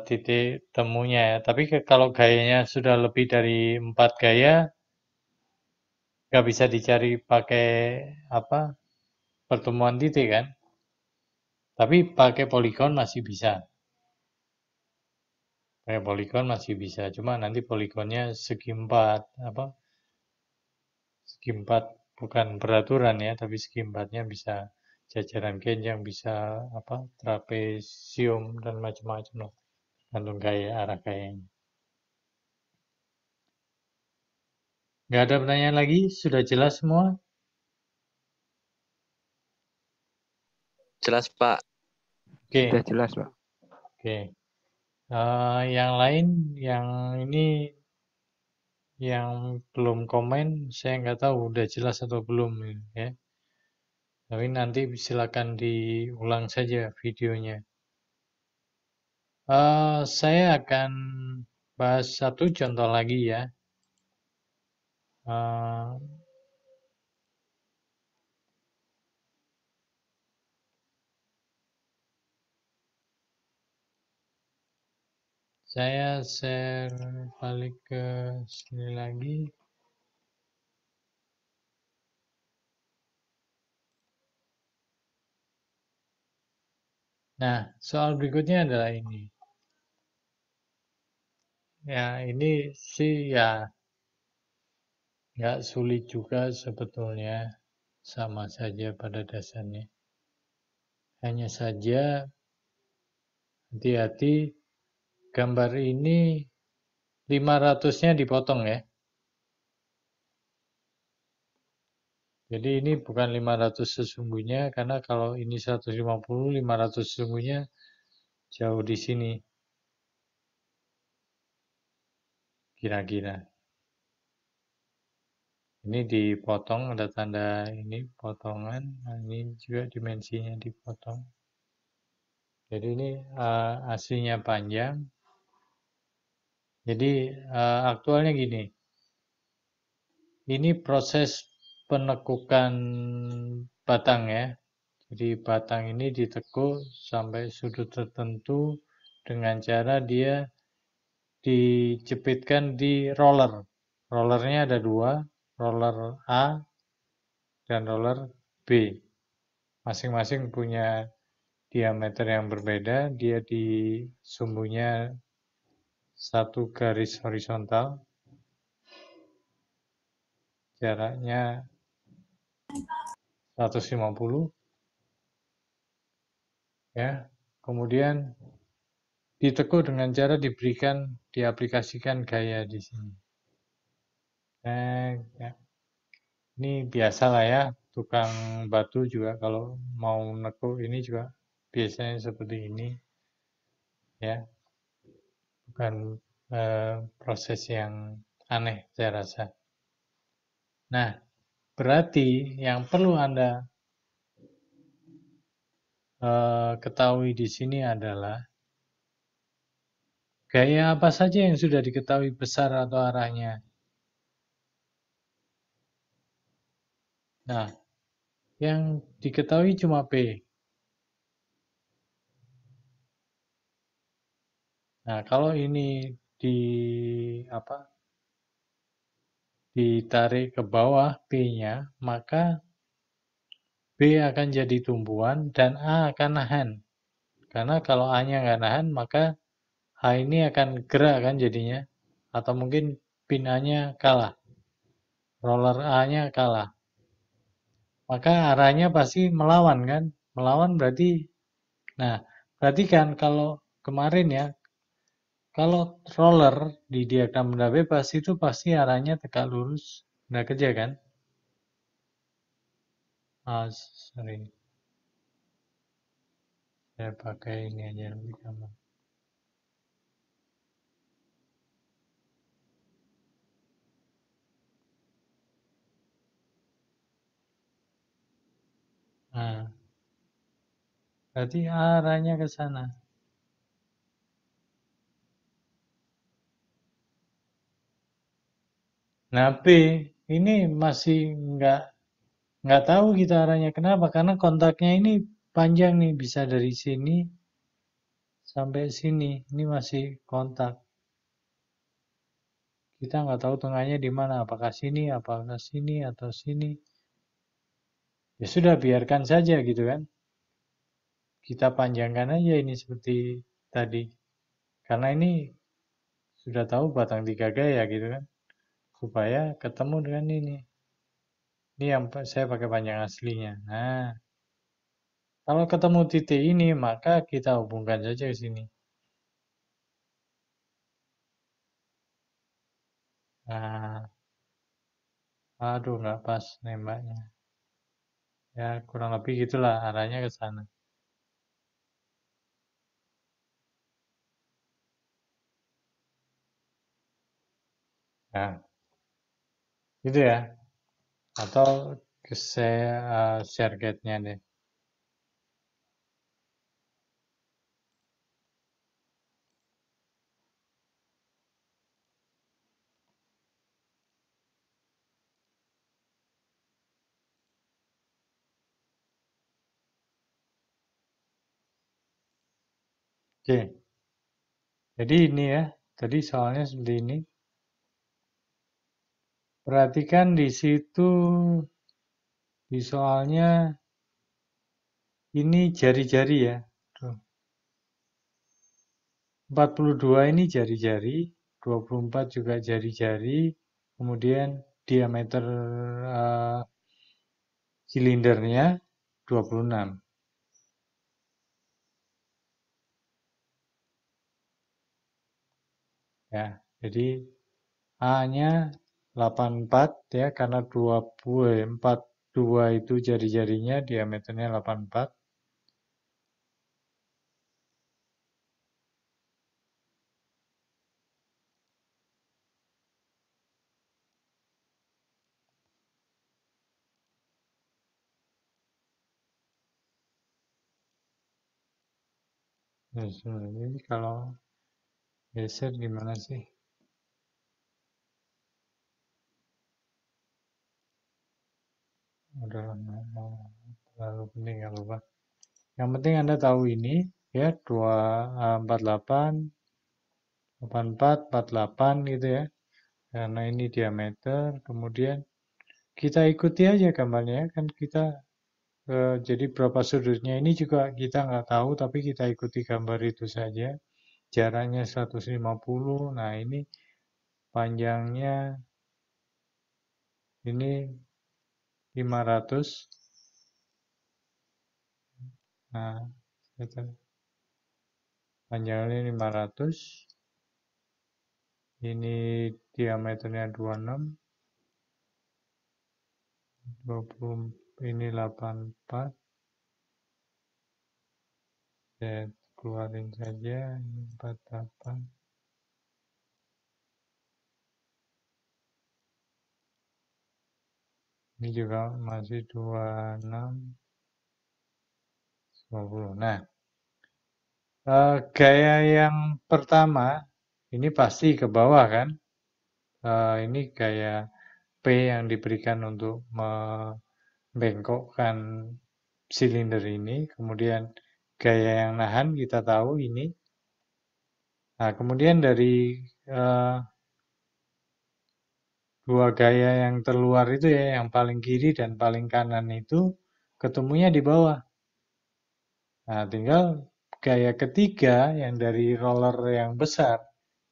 titik temunya ya. Tapi kalau gayanya sudah lebih dari 4 gaya, nggak bisa dicari pakai apa pertemuan titik kan. Tapi pakai poligon masih bisa. Pakai poligon masih bisa. Cuma nanti poligonnya segi 4 apa? Segi 4 bukan beraturan ya, tapi segi 4-nya bisa jajaran genjang, bisa apa? Trapesium dan macam-macam loh. Tergantung gaya arah gayanya. Nggak ada pertanyaan lagi? Sudah jelas semua? Jelas, Pak. Oke. Sudah jelas, Pak. Oke. Yang lain, yang ini yang belum komen, saya nggak tahu udah jelas atau belum ya. Tapi nanti silakan diulang saja videonya. Saya akan bahas satu contoh lagi ya. Saya share balik ke sini lagi. Nah, soal berikutnya adalah ini. Ya, ini sih ya nggak sulit juga sebetulnya, sama saja pada dasarnya. Hanya saja hati-hati gambar ini 500-nya dipotong ya. Jadi ini bukan 500 sesungguhnya, karena kalau ini 150, 500 sesungguhnya jauh di sini. Kira-kira. Ini dipotong, ada tanda ini potongan, nah, ini juga dimensinya dipotong. Jadi ini aslinya panjang. Jadi aktualnya gini. Ini proses penekukan batang ya. Jadi batang ini ditekuk sampai sudut tertentu dengan cara dia dijepitkan di roller. Rollernya ada 2, roller A dan roller B. Masing-masing punya diameter yang berbeda. Dia di sumbunya satu garis horizontal. Jaraknya 150. Ya. Kemudian ditekuk dengan cara diaplikasikan gaya di sini. Ya. Ini biasa lah ya, tukang batu juga kalau mau nekuk ini juga biasanya seperti ini. Ya. Bukan proses yang aneh saya rasa. Nah, berarti yang perlu Anda ketahui di sini adalah gaya apa saja yang sudah diketahui besar atau arahnya. Nah, yang diketahui cuma P. Nah, kalau ini ditarik ke bawah P-nya, maka B akan jadi tumbuhan dan A akan nahan. Karena kalau A-nya nggak nahan, maka H ini akan gerak kan jadinya. Atau mungkin pin A-nya kalah. Roller A-nya kalah. Maka arahnya pasti melawan kan. Melawan berarti, nah berarti kan kalau kemarin ya, kalau roller di diagram benda bebas itu pasti arahnya tegak lurus. Benda kerja kan. Sorry. Saya pakai ini aja lebih gampang. Nah, berarti arahnya ke sana. Nah, B ini masih nggak tahu kita arahnya. Kenapa? Karena kontaknya ini panjang nih, bisa dari sini sampai sini. Ini masih kontak. Kita nggak tahu tengahnya di mana. Apakah sini, atau sini. Ya sudah, biarkan saja gitu kan. Kita panjangkan aja ini seperti tadi. Karena ini sudah tahu batang 3 gaya gitu kan. Supaya ketemu dengan ini. Ini yang saya pakai panjang aslinya. Nah, kalau ketemu titik ini, maka kita hubungkan saja ke sini. Nah, aduh nggak pas nembaknya. Ya, kurang lebih gitulah arahnya ke sana. Nah, gitu ya. Atau saya share gate-nya deh. Oke. Jadi ini ya. Tadi soalnya seperti ini. Perhatikan di situ di soalnya ini jari-jari ya. Tuh. 42 ini jari-jari, 24 juga jari-jari, kemudian diameter silindernya 26. Ya, jadi A-nya 84 ya, karena 42 itu jari-jarinya, diameternya 84. Nah, sebenarnya ini kalau geser gimana sih? Udah nggak mau terlalu penting, nggak lupa. Yang penting Anda tahu ini ya, 248, 84, 48 gitu ya. Karena ini diameter, kemudian kita ikuti aja gambarnya ya. Kan kita jadi berapa sudutnya ini juga kita nggak tahu, tapi kita ikuti gambar itu saja. Jaraknya 150, nah ini panjangnya ini 500. Nah, panjangnya 500. Ini diameternya 26. 20, ini 84. Saya keluarin saja, ini 48. Ini juga masih 26, 20. Nah, gaya yang pertama, ini pasti ke bawah kan? Ini gaya P yang diberikan untuk membengkokkan silinder ini. Kemudian gaya yang nahan kita tahu ini. Nah, kemudian dari dua gaya yang terluar itu ya, yang paling kiri dan paling kanan itu ketemunya di bawah. Nah, tinggal gaya ketiga yang dari roller yang besar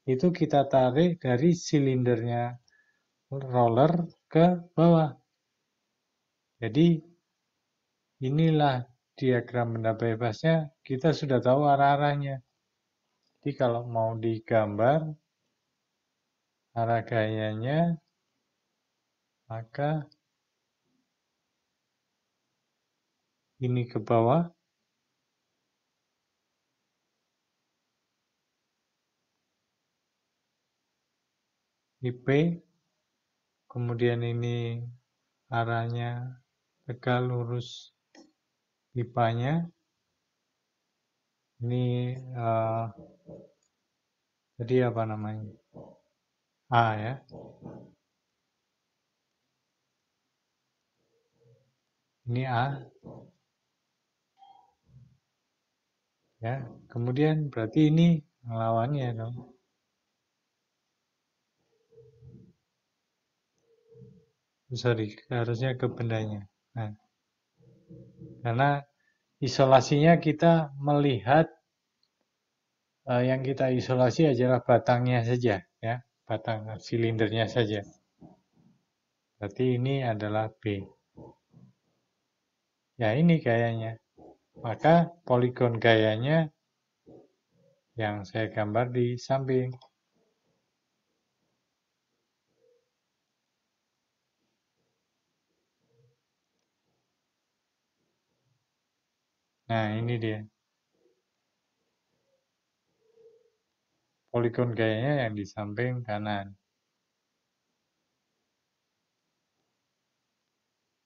itu kita tarik dari silindernya roller ke bawah. Jadi inilah diagram benda bebasnya, kita sudah tahu arah-arahnya. Jadi kalau mau digambar arah gayanya, maka ini ke bawah, ini P, kemudian ini arahnya tegak lurus pipanya. Ini jadi apa namanya? A ya. Ini A. Ya, kemudian berarti ini lawannya dong. Sorry, harusnya ke bendanya. Nah, karena isolasinya kita melihat yang kita isolasi adalah batangnya saja, ya, batang silindernya saja. Berarti ini adalah B. Ya ini gayanya. Maka poligon gayanya yang saya gambar di samping. Nah ini dia. Poligon gayanya yang di samping kanan.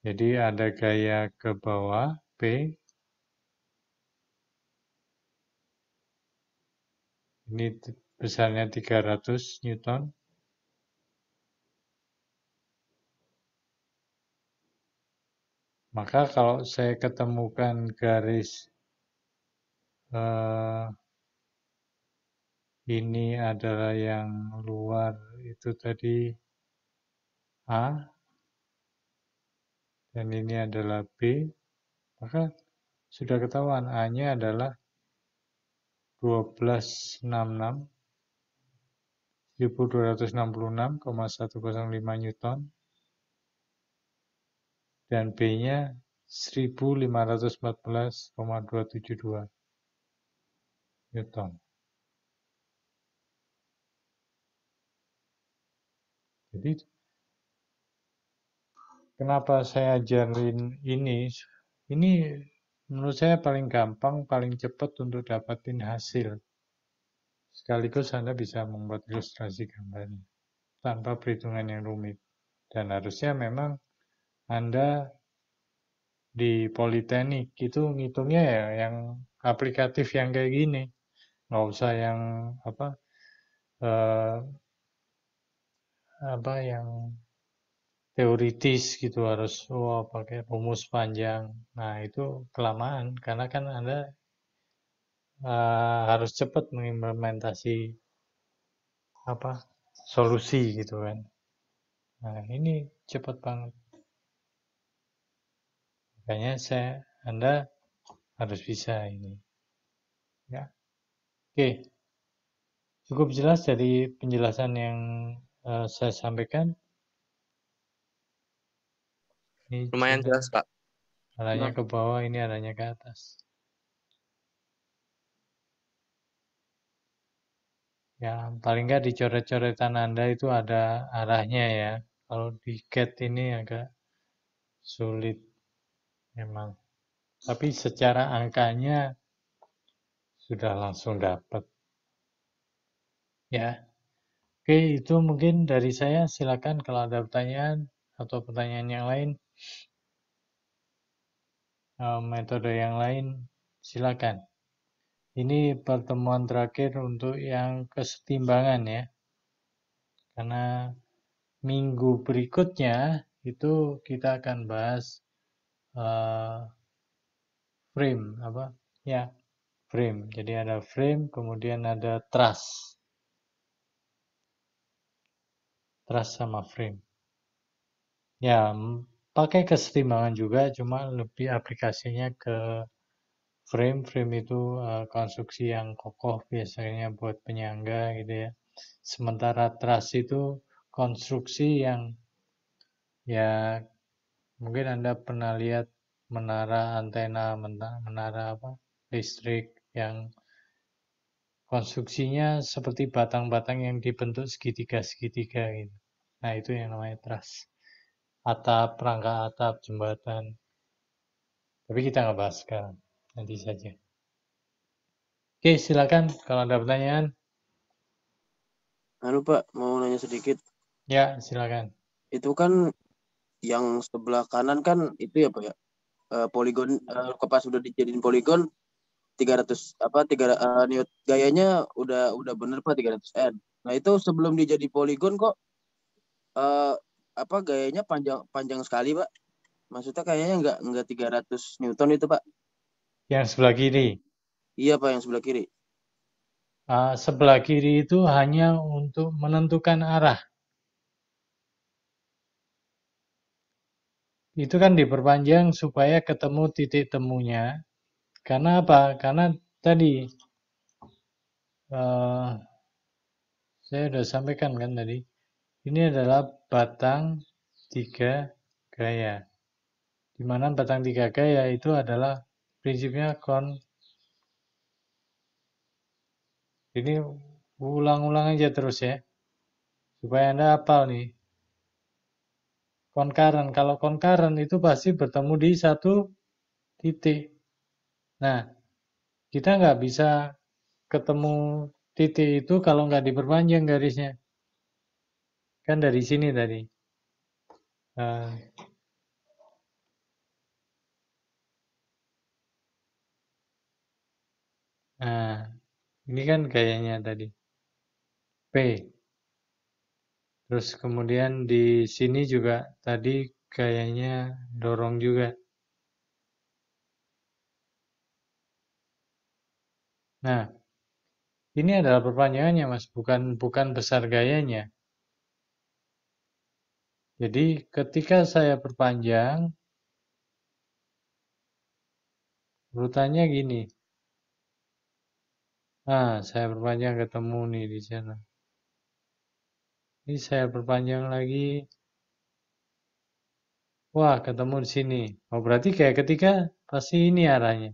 Jadi ada gaya ke bawah, P. Ini besarnya 300 Newton. Maka kalau saya ketemukan garis ini adalah yang luar itu tadi A. Dan ini adalah B. Maka sudah ketahuan A-nya adalah 1266 Newton dan B-nya 1514,272 Newton. Jadi kenapa saya ajarin ini? Ini menurut saya paling gampang, paling cepat untuk dapatin hasil. Sekaligus Anda bisa membuat ilustrasi gambarnya tanpa perhitungan yang rumit. Dan harusnya memang Anda di Politeknik itu ngitungnya ya yang aplikatif yang kayak gini. Nggak usah yang yang teoritis gitu harus pakai rumus panjang. Nah, itu kelamaan karena kan Anda harus cepat mengimplementasi solusi gitu kan. Nah, ini cepat banget. Makanya Anda harus bisa ini. Ya. Oke. Cukup jelas dari penjelasan yang saya sampaikan. Ini Lumayan jelas, Pak. Arahnya ke bawah, ini arahnya ke atas. Ya, paling nggak di coret-coretan Anda itu ada arahnya ya. Kalau di CAD ini agak sulit memang. Tapi secara angkanya sudah langsung dapat. Ya. Oke, itu mungkin dari saya. Silakan kalau ada pertanyaan atau pertanyaan yang lain. Metode yang lain, silakan. Ini pertemuan terakhir untuk yang kesetimbangan ya. Karena minggu berikutnya itu kita akan bahas frame frame. Jadi ada frame, kemudian ada truss sama frame. Ya, pakai kesetimbangan juga, cuma lebih aplikasinya ke frame. Frame itu konstruksi yang kokoh biasanya buat penyangga gitu ya. Sementara truss itu konstruksi yang ya mungkin Anda pernah lihat menara antena, menara listrik yang konstruksinya seperti batang-batang yang dibentuk segitiga-segitiga gitu. Nah, itu yang namanya truss. Atap, rangka atap, jembatan. Tapi kita nggak bahas sekarang, nanti saja. Oke, silakan kalau ada pertanyaan. Halo Pak, mau nanya sedikit. Ya, silakan. Itu kan yang sebelah kanan kan itu ya Pak ya? poligon pas sudah dijadiin poligon 300 newton gayanya udah bener Pak 300 N. Nah itu sebelum dia jadi poligon kok gayanya panjang sekali Pak. Maksudnya kayaknya enggak 300 Newton itu Pak. Yang sebelah kiri. Iya Pak, yang sebelah kiri. Sebelah kiri itu hanya untuk menentukan arah. Itu kan diperpanjang supaya ketemu titik temunya. Karena apa? Karena tadi saya sudah sampaikan kan tadi. Ini adalah batang 3 gaya. Di mana batang 3 gaya itu adalah prinsipnya ini ulang-ulang aja terus ya. Supaya Anda hafal nih. Konkaren. Kalau konkaren itu pasti bertemu di satu titik. Nah, kita nggak bisa ketemu titik itu kalau nggak diperpanjang garisnya. Kan dari sini tadi. Nah, ini kan gayanya tadi. P. Terus kemudian di sini juga tadi gayanya dorong juga. Nah, ini adalah perpanjangannya Mas, bukan besar gayanya. Jadi ketika saya perpanjang, urutannya gini. Nah, saya perpanjang ketemu nih di sana. Ini saya perpanjang lagi. Wah, ketemu di sini. Oh, berarti kayak ketika pasti ini arahnya.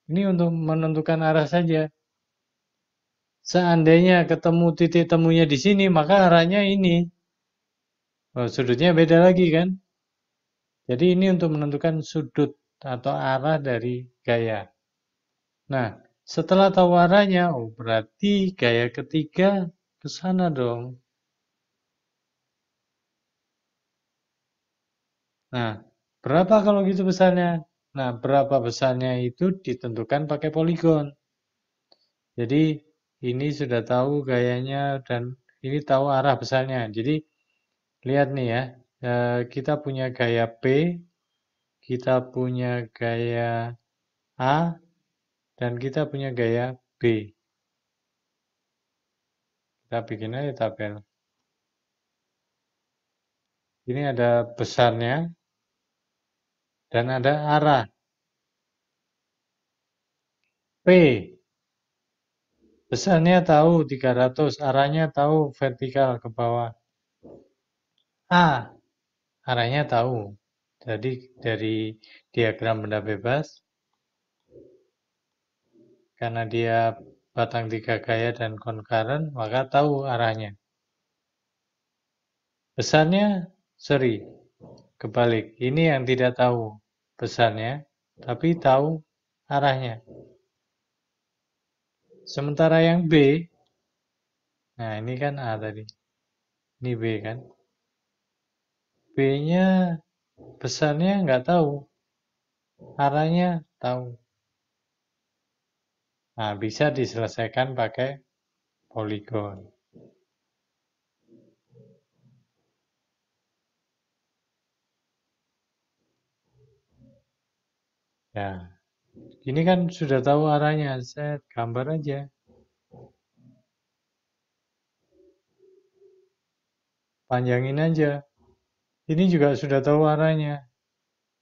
Ini untuk menentukan arah saja. Seandainya ketemu titik temunya di sini, maka arahnya ini. Oh, sudutnya beda lagi kan? Jadi ini untuk menentukan sudut atau arah dari gaya. Nah, setelah tahu arahnya, oh berarti gaya ketiga ke sana dong. Nah, berapa kalau gitu besarnya? Nah, berapa besarnya itu ditentukan pakai poligon. Jadi, ini sudah tahu gayanya dan ini tahu arah besarnya. Jadi, lihat nih ya, kita punya gaya P, kita punya gaya A, dan kita punya gaya B. Kita bikin aja tabel. Ini ada besarnya dan ada arah. P. Besarnya tahu 300, arahnya tahu vertikal ke bawah. A. Arahnya tahu. Jadi dari diagram benda bebas, karena dia batang 3 gaya dan konkaren, maka tahu arahnya. Besarnya, kebalik. Ini yang tidak tahu besarnya, tapi tahu arahnya. Sementara yang B, nah ini kan A tadi. Ini B kan. B-nya besarnya nggak tahu. Arahnya tahu. Nah, bisa diselesaikan pakai poligon. Ya, ini kan sudah tahu arahnya. Saya gambar aja. Panjangin aja. Ini juga sudah tahu arahnya.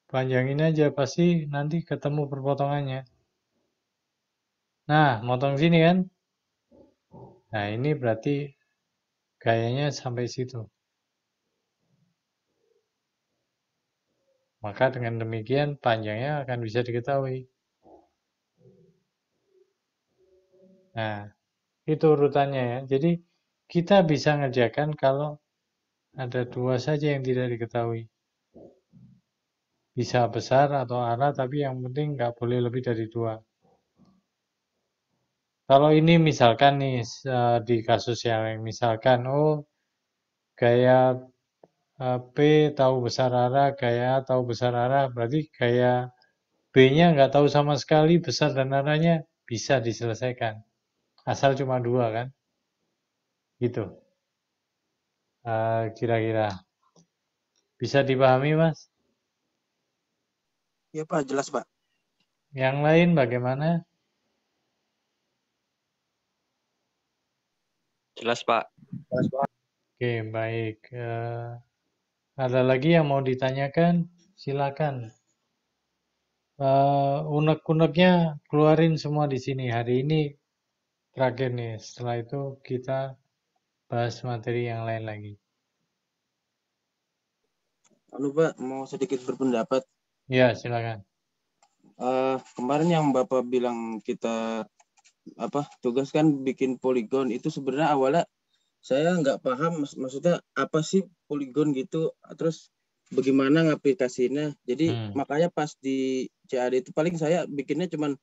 Panjangin aja, pasti nanti ketemu perpotongannya. Nah, motong sini kan. Nah, ini berarti gayanya sampai situ. Maka dengan demikian panjangnya akan bisa diketahui. Nah, itu urutannya ya. Jadi kita bisa ngerjakan kalau ada dua saja yang tidak diketahui. Bisa besar atau arah, tapi yang penting nggak boleh lebih dari 2. Kalau ini misalkan nih di kasus yang lain, misalkan gaya P tahu besar arah, gaya A tahu besar arah, berarti gaya B-nya nggak tahu sama sekali besar dan arahnya bisa diselesaikan. Asal cuma dua kan, gitu. Kira-kira bisa dipahami, Mas? Ya Pak, jelas Pak. Yang lain bagaimana? Jelas, Pak. Oke, baik. Ada lagi yang mau ditanyakan? Silakan. Unek-uneknya keluarin semua di sini. Hari ini terakhir nih. Setelah itu kita bahas materi yang lain lagi. Lalu Pak, mau sedikit berpendapat. Ya, silakan. Kemarin yang Bapak bilang kita tugas kan bikin poligon, itu sebenarnya awalnya saya nggak paham maksudnya apa sih poligon gitu, terus bagaimana ngaplikasinya. Jadi makanya pas di CAD itu paling saya bikinnya cuman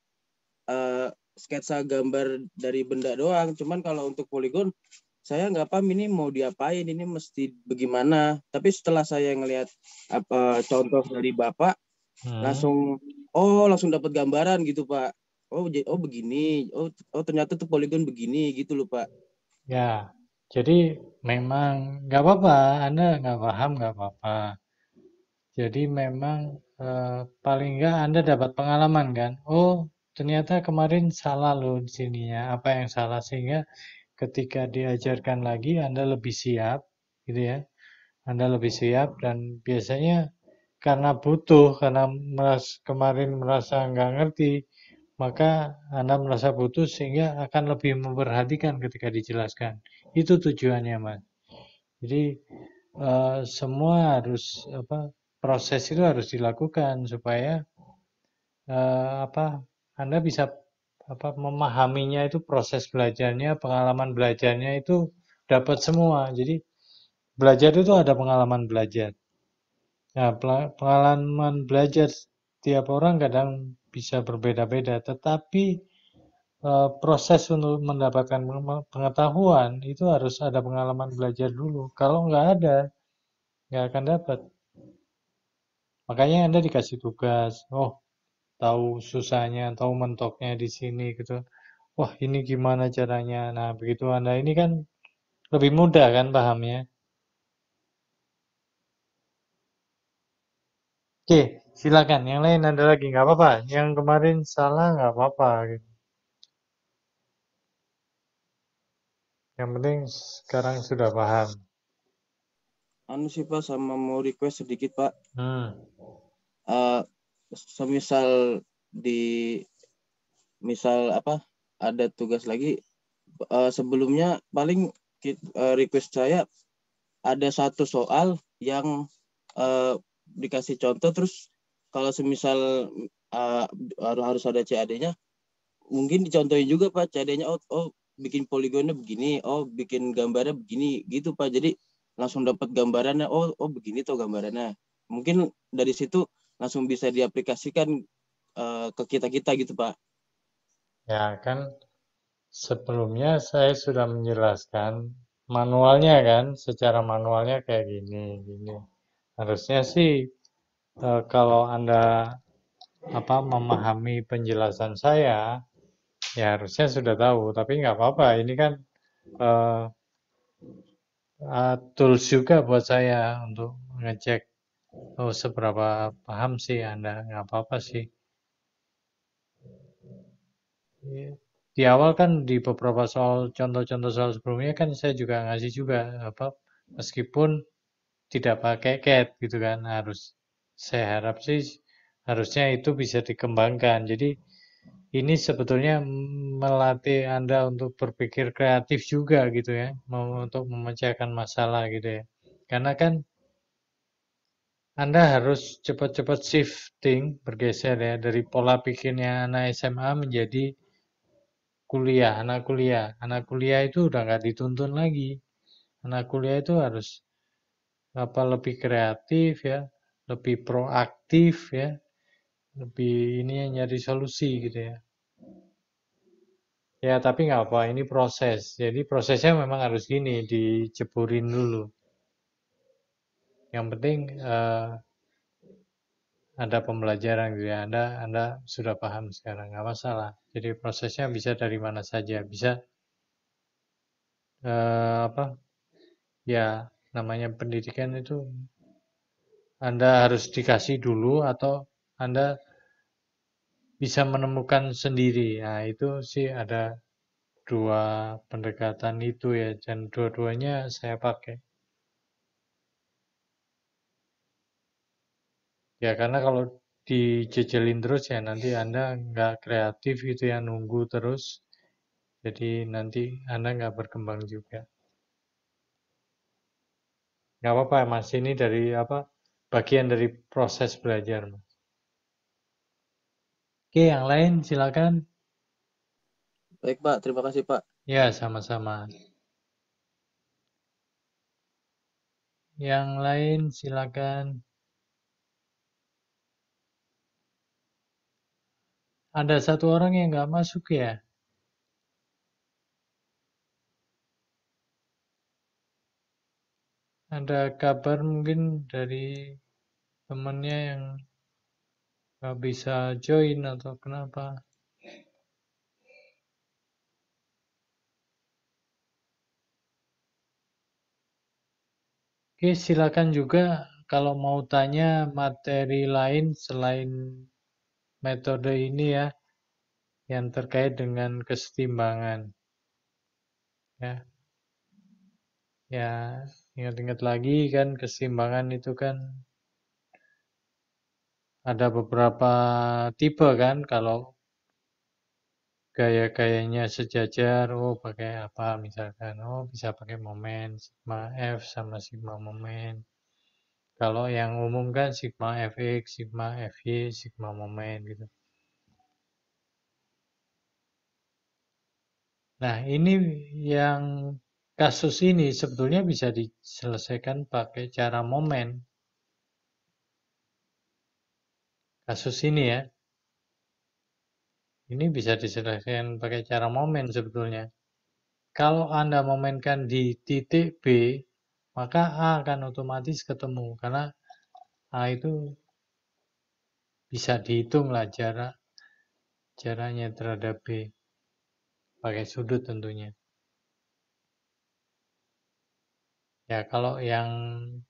sketsa gambar dari benda doang. Cuman kalau untuk poligon saya nggak paham ini mau diapain, ini mesti bagaimana. Tapi setelah saya ngelihat contoh dari Bapak, langsung dapat gambaran gitu Pak. Oh begini. Oh ternyata tuh poligon begini gitu loh Pak. Ya, jadi memang nggak apa-apa. Anda nggak paham nggak apa-apa. Jadi memang paling nggak Anda dapat pengalaman kan. Oh, ternyata kemarin salah loh di sininya. Apa yang salah sehingga ketika diajarkan lagi Anda lebih siap, gitu ya. Anda lebih siap dan biasanya karena kemarin merasa nggak ngerti, maka Anda merasa butuh sehingga akan lebih memperhatikan ketika dijelaskan. Itu tujuannya, Mas. Jadi semua harus proses itu harus dilakukan supaya Anda bisa memahaminya, itu proses belajarnya, pengalaman belajarnya itu dapat semua. Jadi belajar itu ada pengalaman belajar. Nah, pengalaman belajar tiap orang kadang bisa berbeda-beda, tetapi proses untuk mendapatkan pengetahuan itu harus ada pengalaman belajar dulu. Kalau nggak ada, nggak akan dapat. Makanya Anda dikasih tugas, tahu susahnya, tahu mentoknya di sini gitu. Wah, ini gimana caranya? Nah, begitu Anda ini kan lebih mudah kan pahamnya. Oke, silakan. Yang lain ada lagi, nggak apa-apa. Yang kemarin salah nggak apa-apa. Gitu. Yang penting sekarang sudah paham. Sih Pak, sama mau request sedikit Pak. Semisal ada tugas lagi, sebelumnya paling request saya ada satu soal yang dikasih contoh, terus kalau semisal harus ada CAD-nya, mungkin dicontohin juga Pak CAD-nya. Bikin poligonnya begini, bikin gambarnya begini gitu Pak. Jadi langsung dapat gambarannya. Begini tuh gambarannya. Mungkin dari situ langsung bisa diaplikasikan ke kita gitu Pak. Ya kan, sebelumnya saya sudah menjelaskan manualnya kan, secara manualnya kayak gini. Harusnya sih kalau Anda memahami penjelasan saya, ya harusnya sudah tahu. Tapi nggak apa-apa, ini kan tools juga buat saya untuk ngecek seberapa paham sih Anda, nggak apa-apa sih. Di awal kan di beberapa contoh-contoh soal sebelumnya kan saya juga ngasih juga meskipun tidak pakai CAD gitu kan, saya harap sih harusnya itu bisa dikembangkan. Jadi ini sebetulnya melatih Anda untuk berpikir kreatif juga gitu ya, untuk memecahkan masalah gitu ya. Karena kan Anda harus cepat-cepat shifting, bergeser ya, dari pola pikirnya anak SMA menjadi anak kuliah itu udah nggak dituntun lagi. Anak kuliah itu harus lebih kreatif ya, lebih proaktif ya, lebih ini yang nyari solusi gitu ya. Ya, tapi nggak apa, ini proses. Jadi prosesnya memang harus gini, diceburin dulu. Yang penting ada pembelajaran gitu ya. Anda sudah paham sekarang, nggak masalah. Jadi prosesnya bisa dari mana saja, bisa apa? Ya, namanya pendidikan itu Anda harus dikasih dulu atau Anda bisa menemukan sendiri. Nah, itu sih ada dua pendekatan itu ya, dan dua-duanya saya pakai. Ya, karena kalau dijejelin terus ya nanti Anda nggak kreatif gitu ya, nunggu terus. Jadi nanti Anda nggak berkembang juga. Nggak apa-apa Mas, ini dari apa? Bagian dari proses belajar. Mas. Oke, yang lain silakan. Baik Pak, terima kasih Pak. Ya, sama-sama. Yang lain silakan. Ada satu orang yang nggak masuk ya? Ada kabar mungkin dari temannya yang nggak bisa join atau kenapa? Oke, silakan juga kalau mau tanya materi lain selain metode ini ya, yang terkait dengan kesetimbangan. Ya, ya ingat-ingat lagi kan kesetimbangan itu kan ada beberapa tipe kan. Kalau gaya-gayanya sejajar, oh pakai apa misalkan, oh bisa pakai momen sigma F sama sigma momen. Kalau yang umum kan sigma Fx, sigma Fy, sigma momen gitu. Nah, ini yang kasus ini sebetulnya bisa diselesaikan pakai cara momen. Kasus ini ya, ini bisa diselesaikan pakai cara momen sebetulnya. Kalau Anda momenkan di titik B, maka A akan otomatis ketemu. Karena A itu bisa dihitung lah jaraknya terhadap B. Pakai sudut tentunya. Ya, kalau yang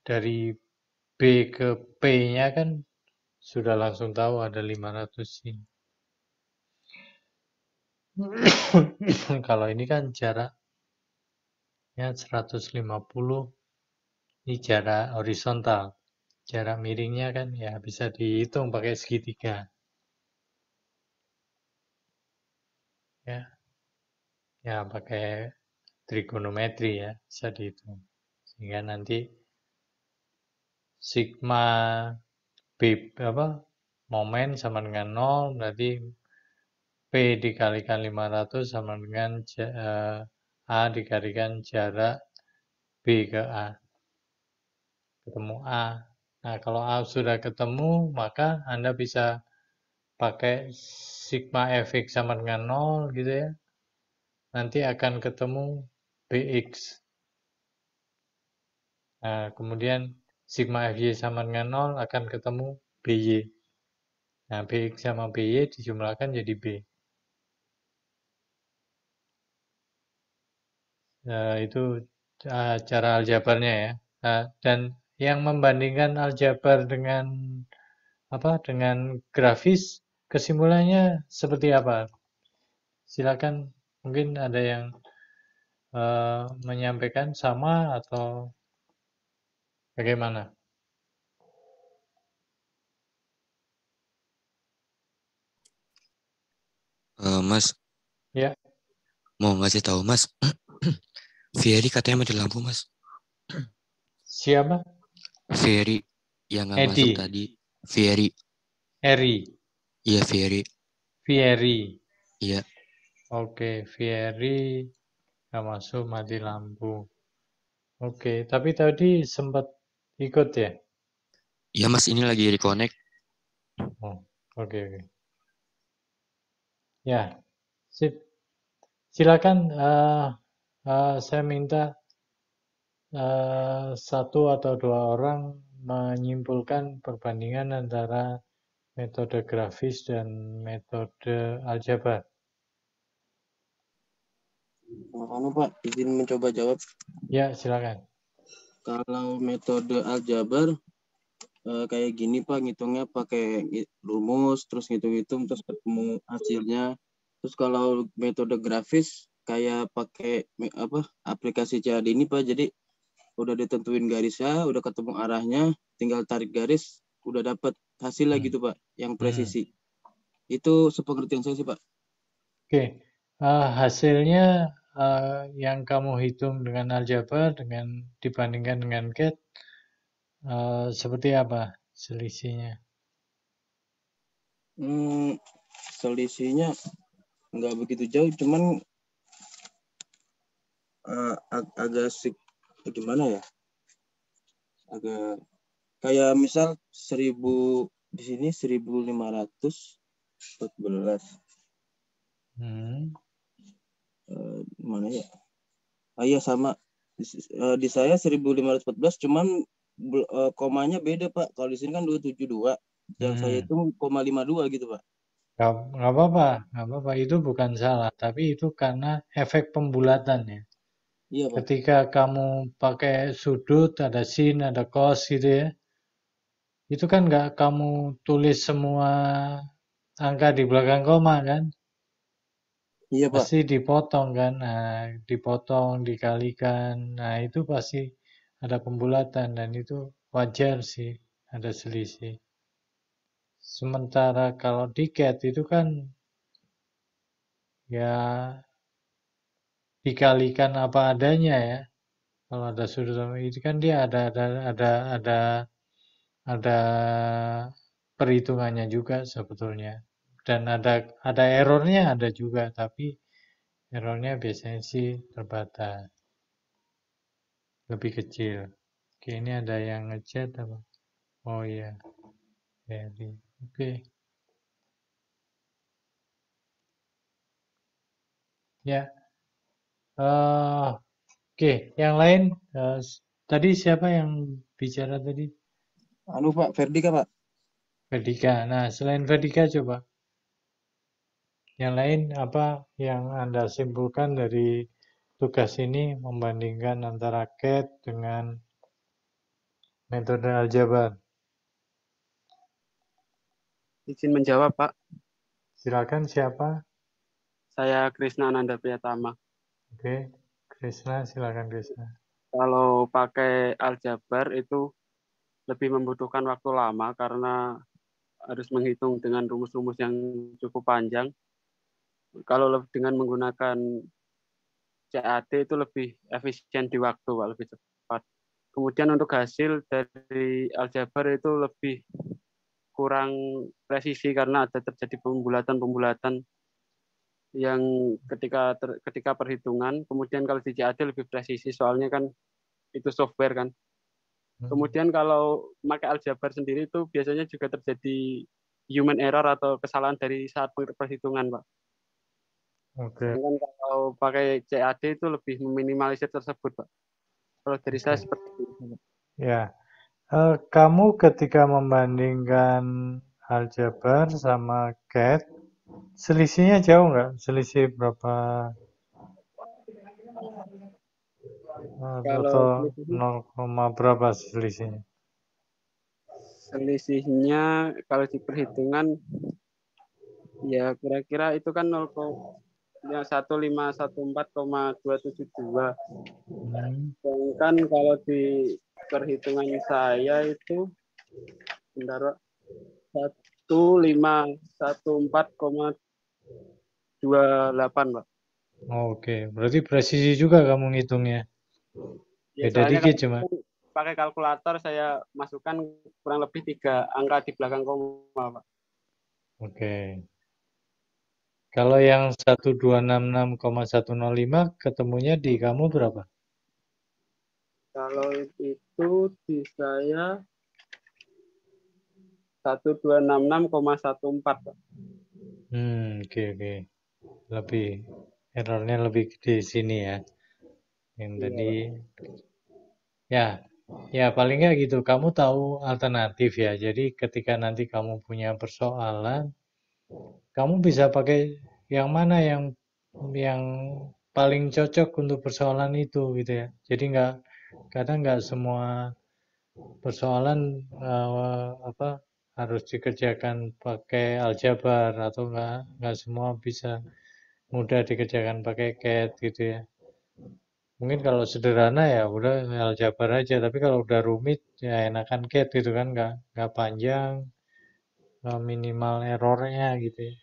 dari B ke P-nya kan sudah langsung tahu ada 500 ini. Kalau ini kan jaraknya 150, ini jarak horizontal. Jarak miringnya kan ya bisa dihitung pakai segitiga. Ya, ya pakai trigonometri ya, bisa dihitung. Sehingga nanti sigma B apa momen sama dengan 0, berarti P dikalikan 500 sama dengan A dikalikan jarak B ke A. Ketemu A. Nah, kalau A sudah ketemu, maka Anda bisa pakai sigma Fx sama dengan 0 gitu ya. Nanti akan ketemu Bx. Nah, kemudian sigma Fy sama dengan 0 akan ketemu By. Nah, Bx sama By dijumlahkan jadi B. Itu cara aljabarnya ya. Dan yang membandingkan aljabar dengan grafis, kesimpulannya seperti apa? Silakan, mungkin ada yang menyampaikan sama atau bagaimana? Mas, Ya, mau ngasih tahu Mas, Ferry katanya mati lampu Mas. siapa? Ferry yang nggak masuk Edi, tadi. Ferry. Eri, Iya Ferry. Fieri. Iya. Oke, Fieri nggak masuk mati lampu. Oke, tapi tadi sempat ikut ya? Iya Mas, ini lagi reconnect. Oh, oke. Ya, sip. Silakan saya minta satu atau dua orang menyimpulkan perbandingan antara metode grafis dan metode aljabar. Pak, izin mencoba jawab. Ya, silakan. Kalau metode aljabar kayak gini Pak, ngitungnya pakai rumus, terus ngitung-ngitung, terus ketemu hasilnya. Terus kalau metode grafis kayak pakai aplikasi CAD ini Pak, jadi udah ditentuin garisnya, udah ketemu arahnya, tinggal tarik garis, udah dapat hasil lagi tuh Pak, yang presisi. Itu sepengertian saya sih Pak. Oke, hasilnya yang kamu hitung dengan aljabar dengan dibandingkan dengan CAD seperti apa selisihnya? Selisihnya nggak begitu jauh, cuman agak gimana ya? Agak kayak misal 1000 di sini 1514. Mana ya? Iya sama. Di saya 1514, cuman komanya beda Pak. Kalau di sini kan 272. Yang saya itu 0,52 gitu Pak. Nggak apa-apa. Itu bukan salah, tapi itu karena efek pembulatan ya. Iya Pak. Ketika kamu pakai sudut, ada sin, ada cos gitu ya, itu kan nggak kamu tulis semua angka di belakang koma kan? Iya Pak. Pasti dipotong kan, nah dipotong, dikalikan, nah itu pasti ada pembulatan dan itu wajar sih ada selisih. Sementara kalau di CAD itu kan ya dikalikan apa adanya ya. Kalau ada sudut itu kan dia ada perhitungannya juga sebetulnya. Dan ada errornya ada juga, tapi errornya biasanya sih terbatas. Lebih kecil. Oke, ini ada yang ngechat apa? Oh iya. Jadi, oke. Ya. Oke, yang lain tadi siapa yang bicara tadi? Pak, Verdika Pak. Verdika. Nah, selain Verdika coba. Yang lain apa yang Anda simpulkan dari tugas ini membandingkan antara CAD dengan metode aljabar? Izin menjawab, Pak. Silakan siapa? Saya Krisna Ananda Priyatama. Oke, Krisna, silakan Krisna. Kalau pakai aljabar itu lebih membutuhkan waktu lama karena harus menghitung dengan rumus-rumus yang cukup panjang. Kalau dengan menggunakan CAD itu lebih efisien di waktu, Pak, lebih cepat. Kemudian untuk hasil dari aljabar itu lebih kurang presisi karena ada terjadi pembulatan-pembulatan yang ketika perhitungan. Kemudian kalau di CAD lebih presisi soalnya kan itu software kan. Kemudian kalau pakai aljabar sendiri itu biasanya juga terjadi human error atau kesalahan dari saat perhitungan, Pak. Oke. Sedangkan kalau pakai CAD itu lebih meminimalisir tersebut, Pak. Kalau dari saya seperti itu. Ya, kamu ketika membandingkan aljabar sama CAD, selisihnya jauh nggak? Selisih berapa? Atau 0, berapa selisihnya? Selisihnya kalau di perhitungan ya kira-kira itu kan 1.514,272. Sedangkan kalau di perhitungan saya itu 1.514,28, Pak. Oke, berarti presisi juga kamu ngitungnya. Ya, Beda dikit cuma. Pakai kalkulator saya masukkan kurang lebih 3 angka di belakang koma, Pak. Oke. Kalau yang 1266,105 ketemunya di kamu berapa? Kalau itu di saya 1266,14, Pak. Oke. Lebih Errornya lebih di sini ya. Yang Iya, tadi Pak. ya paling nggak gitu. Kamu tahu alternatif ya. Jadi ketika nanti kamu punya persoalan, kamu bisa pakai yang mana yang paling cocok untuk persoalan itu gitu ya. Jadi kadang nggak semua persoalan apa harus dikerjakan pakai aljabar atau nggak semua bisa mudah dikerjakan pakai CAT gitu ya. Mungkin kalau sederhana ya udah aljabar aja, tapi kalau udah rumit ya enakan CAT gitu kan, nggak panjang, minimal errornya gitu ya.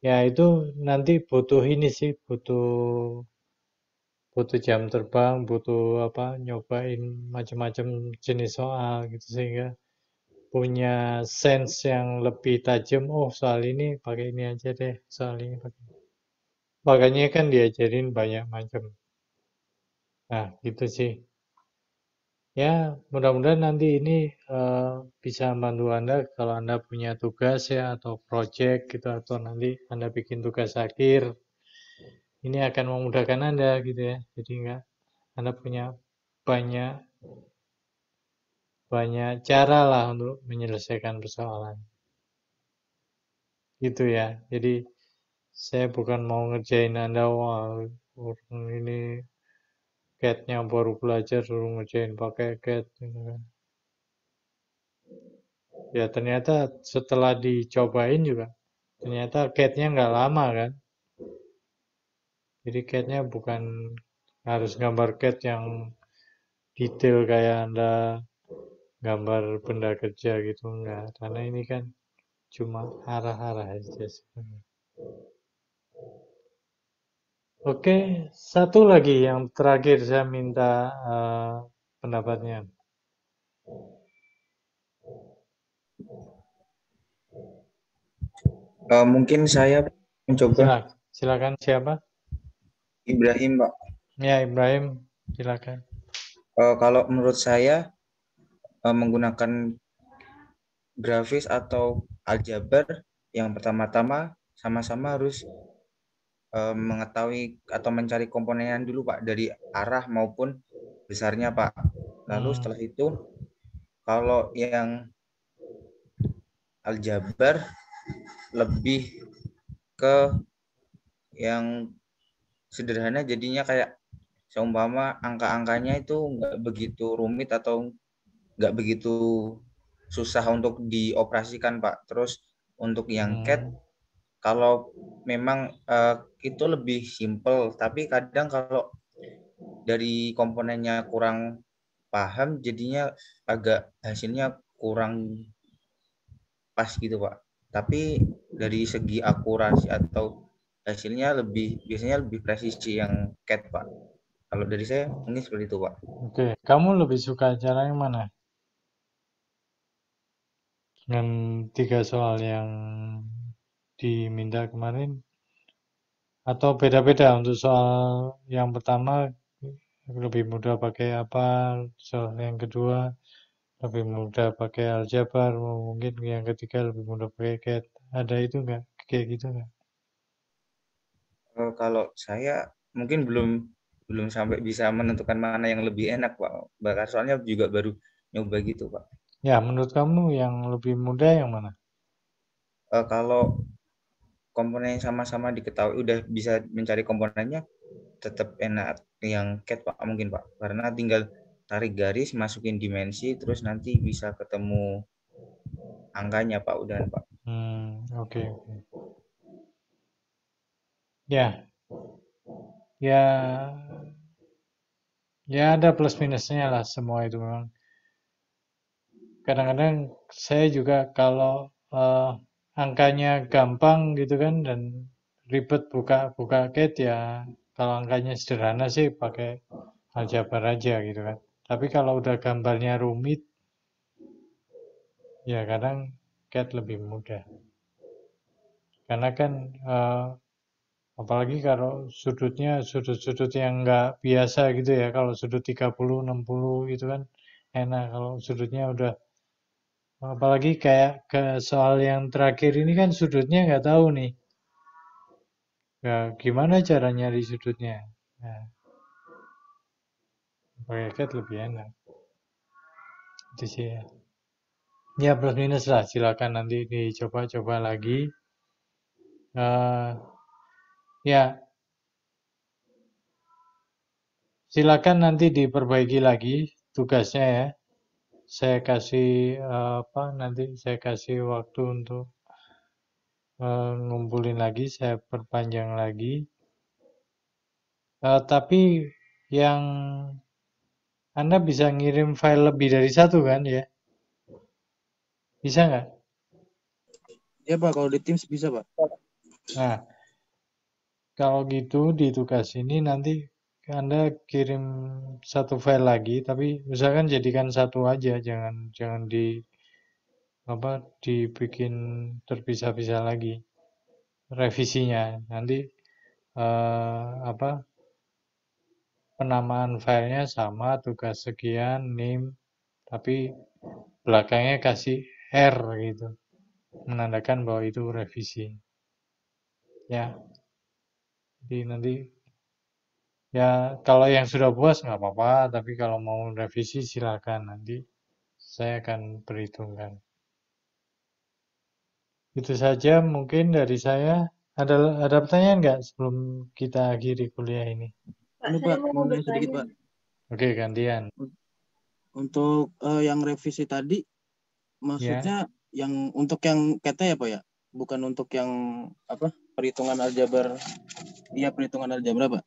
Ya itu nanti butuh ini sih, butuh jam terbang, butuh apa nyobain macam-macam jenis soal gitu sehingga punya sense yang lebih tajam. Oh soal ini pakai ini aja deh, soal ini pakai. Makanya kan diajarin banyak macam. Nah gitu sih. Ya mudah-mudahan nanti ini bisa membantu Anda kalau Anda punya tugas ya atau project gitu atau nanti Anda bikin tugas akhir. Ini akan memudahkan Anda gitu ya. Jadi enggak Anda punya banyak banyak cara lah untuk menyelesaikan persoalan. Gitu ya. Jadi saya bukan mau ngerjain Anda, wah orang ini CAT-nya baru belajar suruh ngerjain pakai CAT. Gitu kan. Ya ternyata setelah dicobain juga, ternyata CAT-nya nggak lama kan. Jadi CAT-nya bukan harus gambar CAT yang detail kayak Anda gambar benda kerja gitu, enggak. Karena ini kan cuma arah-arah aja sebenarnya. Oke, satu lagi yang terakhir saya minta pendapatnya. Mungkin saya mencoba. Silakan siapa? Ibrahim, Pak. Ya, Ibrahim, silakan. Kalau menurut saya menggunakan grafis atau aljabar yang pertama-tama sama-sama harus mengetahui atau mencari komponennya dulu, Pak, dari arah maupun besarnya, Pak. Lalu setelah itu kalau yang aljabar lebih ke yang sederhana, jadinya kayak seumpama angka-angkanya itu nggak begitu rumit atau nggak begitu susah untuk dioperasikan, Pak. Terus untuk yang CAT, kalau memang itu lebih simple, tapi kadang kalau dari komponennya kurang paham, jadinya agak hasilnya kurang pas gitu, Pak. Tapi dari segi akurasi atau hasilnya biasanya lebih presisi yang CAT, Pak. Kalau dari saya mungkin seperti itu, Pak. Oke, kamu lebih suka cara yang mana? Dengan 3 soal yang diminta kemarin? Atau beda-beda untuk soal yang pertama lebih mudah pakai apa, soal yang kedua lebih mudah pakai aljabar, mungkin yang ketiga lebih mudah pakai CAT. Ada itu nggak? Kayak gitu nggak? Kalau saya mungkin belum sampai bisa menentukan mana yang lebih enak, Pak. Bahkan soalnya juga baru nyoba gitu, Pak. Ya, menurut kamu yang lebih mudah yang mana? Kalau komponen sama-sama diketahui, udah bisa mencari komponennya, tetap enak yang CAT, Pak, mungkin, Pak. Karena tinggal tarik garis, masukin dimensi, terus nanti bisa ketemu angkanya, Pak, udah, Pak. Oke. Ya, ya ada plus minusnya lah semua itu memang. Kadang-kadang saya juga kalau angkanya gampang gitu kan dan ribet buka CAT ya, kalau angkanya sederhana sih pakai aljabar aja gitu kan. Tapi kalau udah gambarnya rumit, ya kadang CAT lebih mudah. Karena kan apalagi kalau sudutnya sudut-sudut yang nggak biasa gitu ya, kalau sudut 30, 60 gitu kan enak. Kalau sudutnya udah, apalagi kayak ke soal yang terakhir ini kan sudutnya nggak tahu nih. Ya, gimana cara nyari sudutnya? Nah, pakai CAD lebih enak. Itu sih ya. Ya plus minus lah, silakan nanti dicoba-coba lagi. Ya, silakan nanti diperbaiki lagi tugasnya ya. Saya kasih nanti saya kasih waktu untuk ngumpulin lagi, saya perpanjang lagi. Tapi yang Anda bisa ngirim file lebih dari satu kan ya? Bisa nggak? Ya Pak, kalau di Teams bisa Pak. Nah, kalau gitu di tugas ini nanti Anda kirim satu file lagi, tapi usahakan jadikan satu aja, jangan dibikin terpisah-pisah lagi revisinya. Nanti penamaan filenya sama, tugas sekian, name, tapi belakangnya kasih R gitu, menandakan bahwa itu revisi. Ya, jadi nanti ya kalau yang sudah puas nggak apa-apa, tapi kalau mau revisi silakan, nanti saya akan perhitungkan. Itu saja mungkin dari saya. Ada pertanyaan nggak sebelum kita akhiri kuliah ini? Pak, Ini saya Pak, mau mau nanya sedikit Pak. bertanya. Oke, gantian. Untuk yang revisi tadi, maksudnya yang untuk yang kata ya Pak ya? Bukan untuk yang perhitungan aljabar, perhitungan aljabar Pak.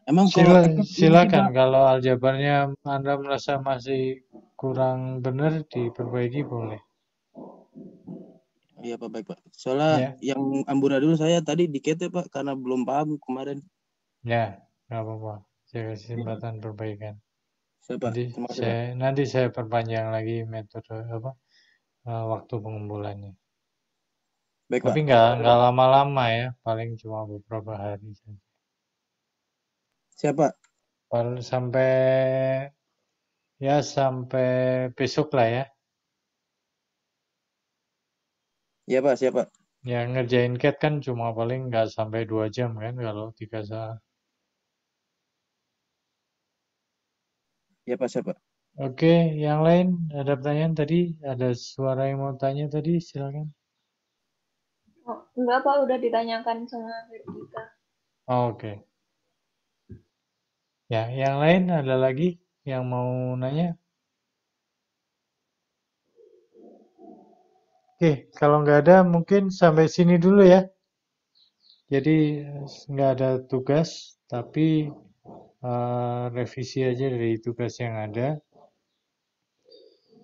Emang kalau Silakan kalau aljabarnya Anda merasa masih kurang benar diperbaiki boleh. Iya Pak, baik Pak. Soalnya yang amburadul saya tadi dikit ya Pak, karena belum paham kemarin. Ya, nggak apa-apa. Saya kasih kesempatan perbaikan. Siapa? Nanti saya perpanjang lagi metode waktu pengumpulannya. Baik, tapi Pak. nggak lama-lama ya, paling cuma beberapa hari saja. Siapa? Sampai besok lah ya. Iya Pak, siapa? Ya ngerjain CAD kan cuma paling nggak sampai 2 jam kan kalau 3 saat. Iya Pak, siapa? Oke, yang lain ada pertanyaan tadi? Ada suara yang mau tanya tadi? Silakan. Oh, enggak Pak, udah ditanyakan sama kita. Oke. Ya, yang lain ada lagi yang mau nanya? Oke, kalau nggak ada mungkin sampai sini dulu ya. Jadi nggak ada tugas, tapi revisi aja dari tugas yang ada.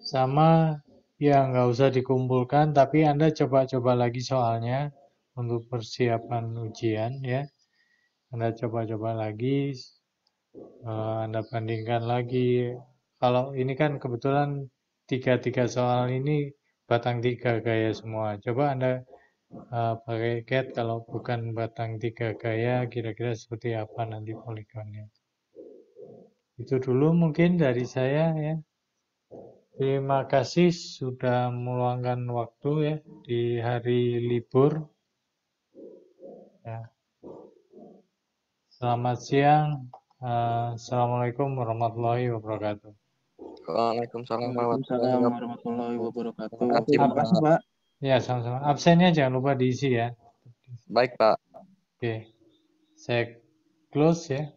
Sama ya nggak usah dikumpulkan, tapi Anda coba-coba lagi soalnya untuk persiapan ujian ya. Anda coba-coba lagi, Anda bandingkan lagi. Kalau ini kan kebetulan tiga soal ini batang 3 gaya semua. Coba Anda pakai CAD, kalau bukan batang 3 gaya, kira-kira seperti apa nanti poligonnya. Itu dulu mungkin dari saya ya. Terima kasih sudah meluangkan waktu ya di hari libur. Ya. Selamat siang. Assalamualaikum warahmatullahi wabarakatuh. Waalaikumsalam warahmatullahi wabarakatuh. Terima kasih, Pak. Ya, sama-sama. Absennya jangan lupa diisi ya. Baik, Pak. Oke. Saya close ya.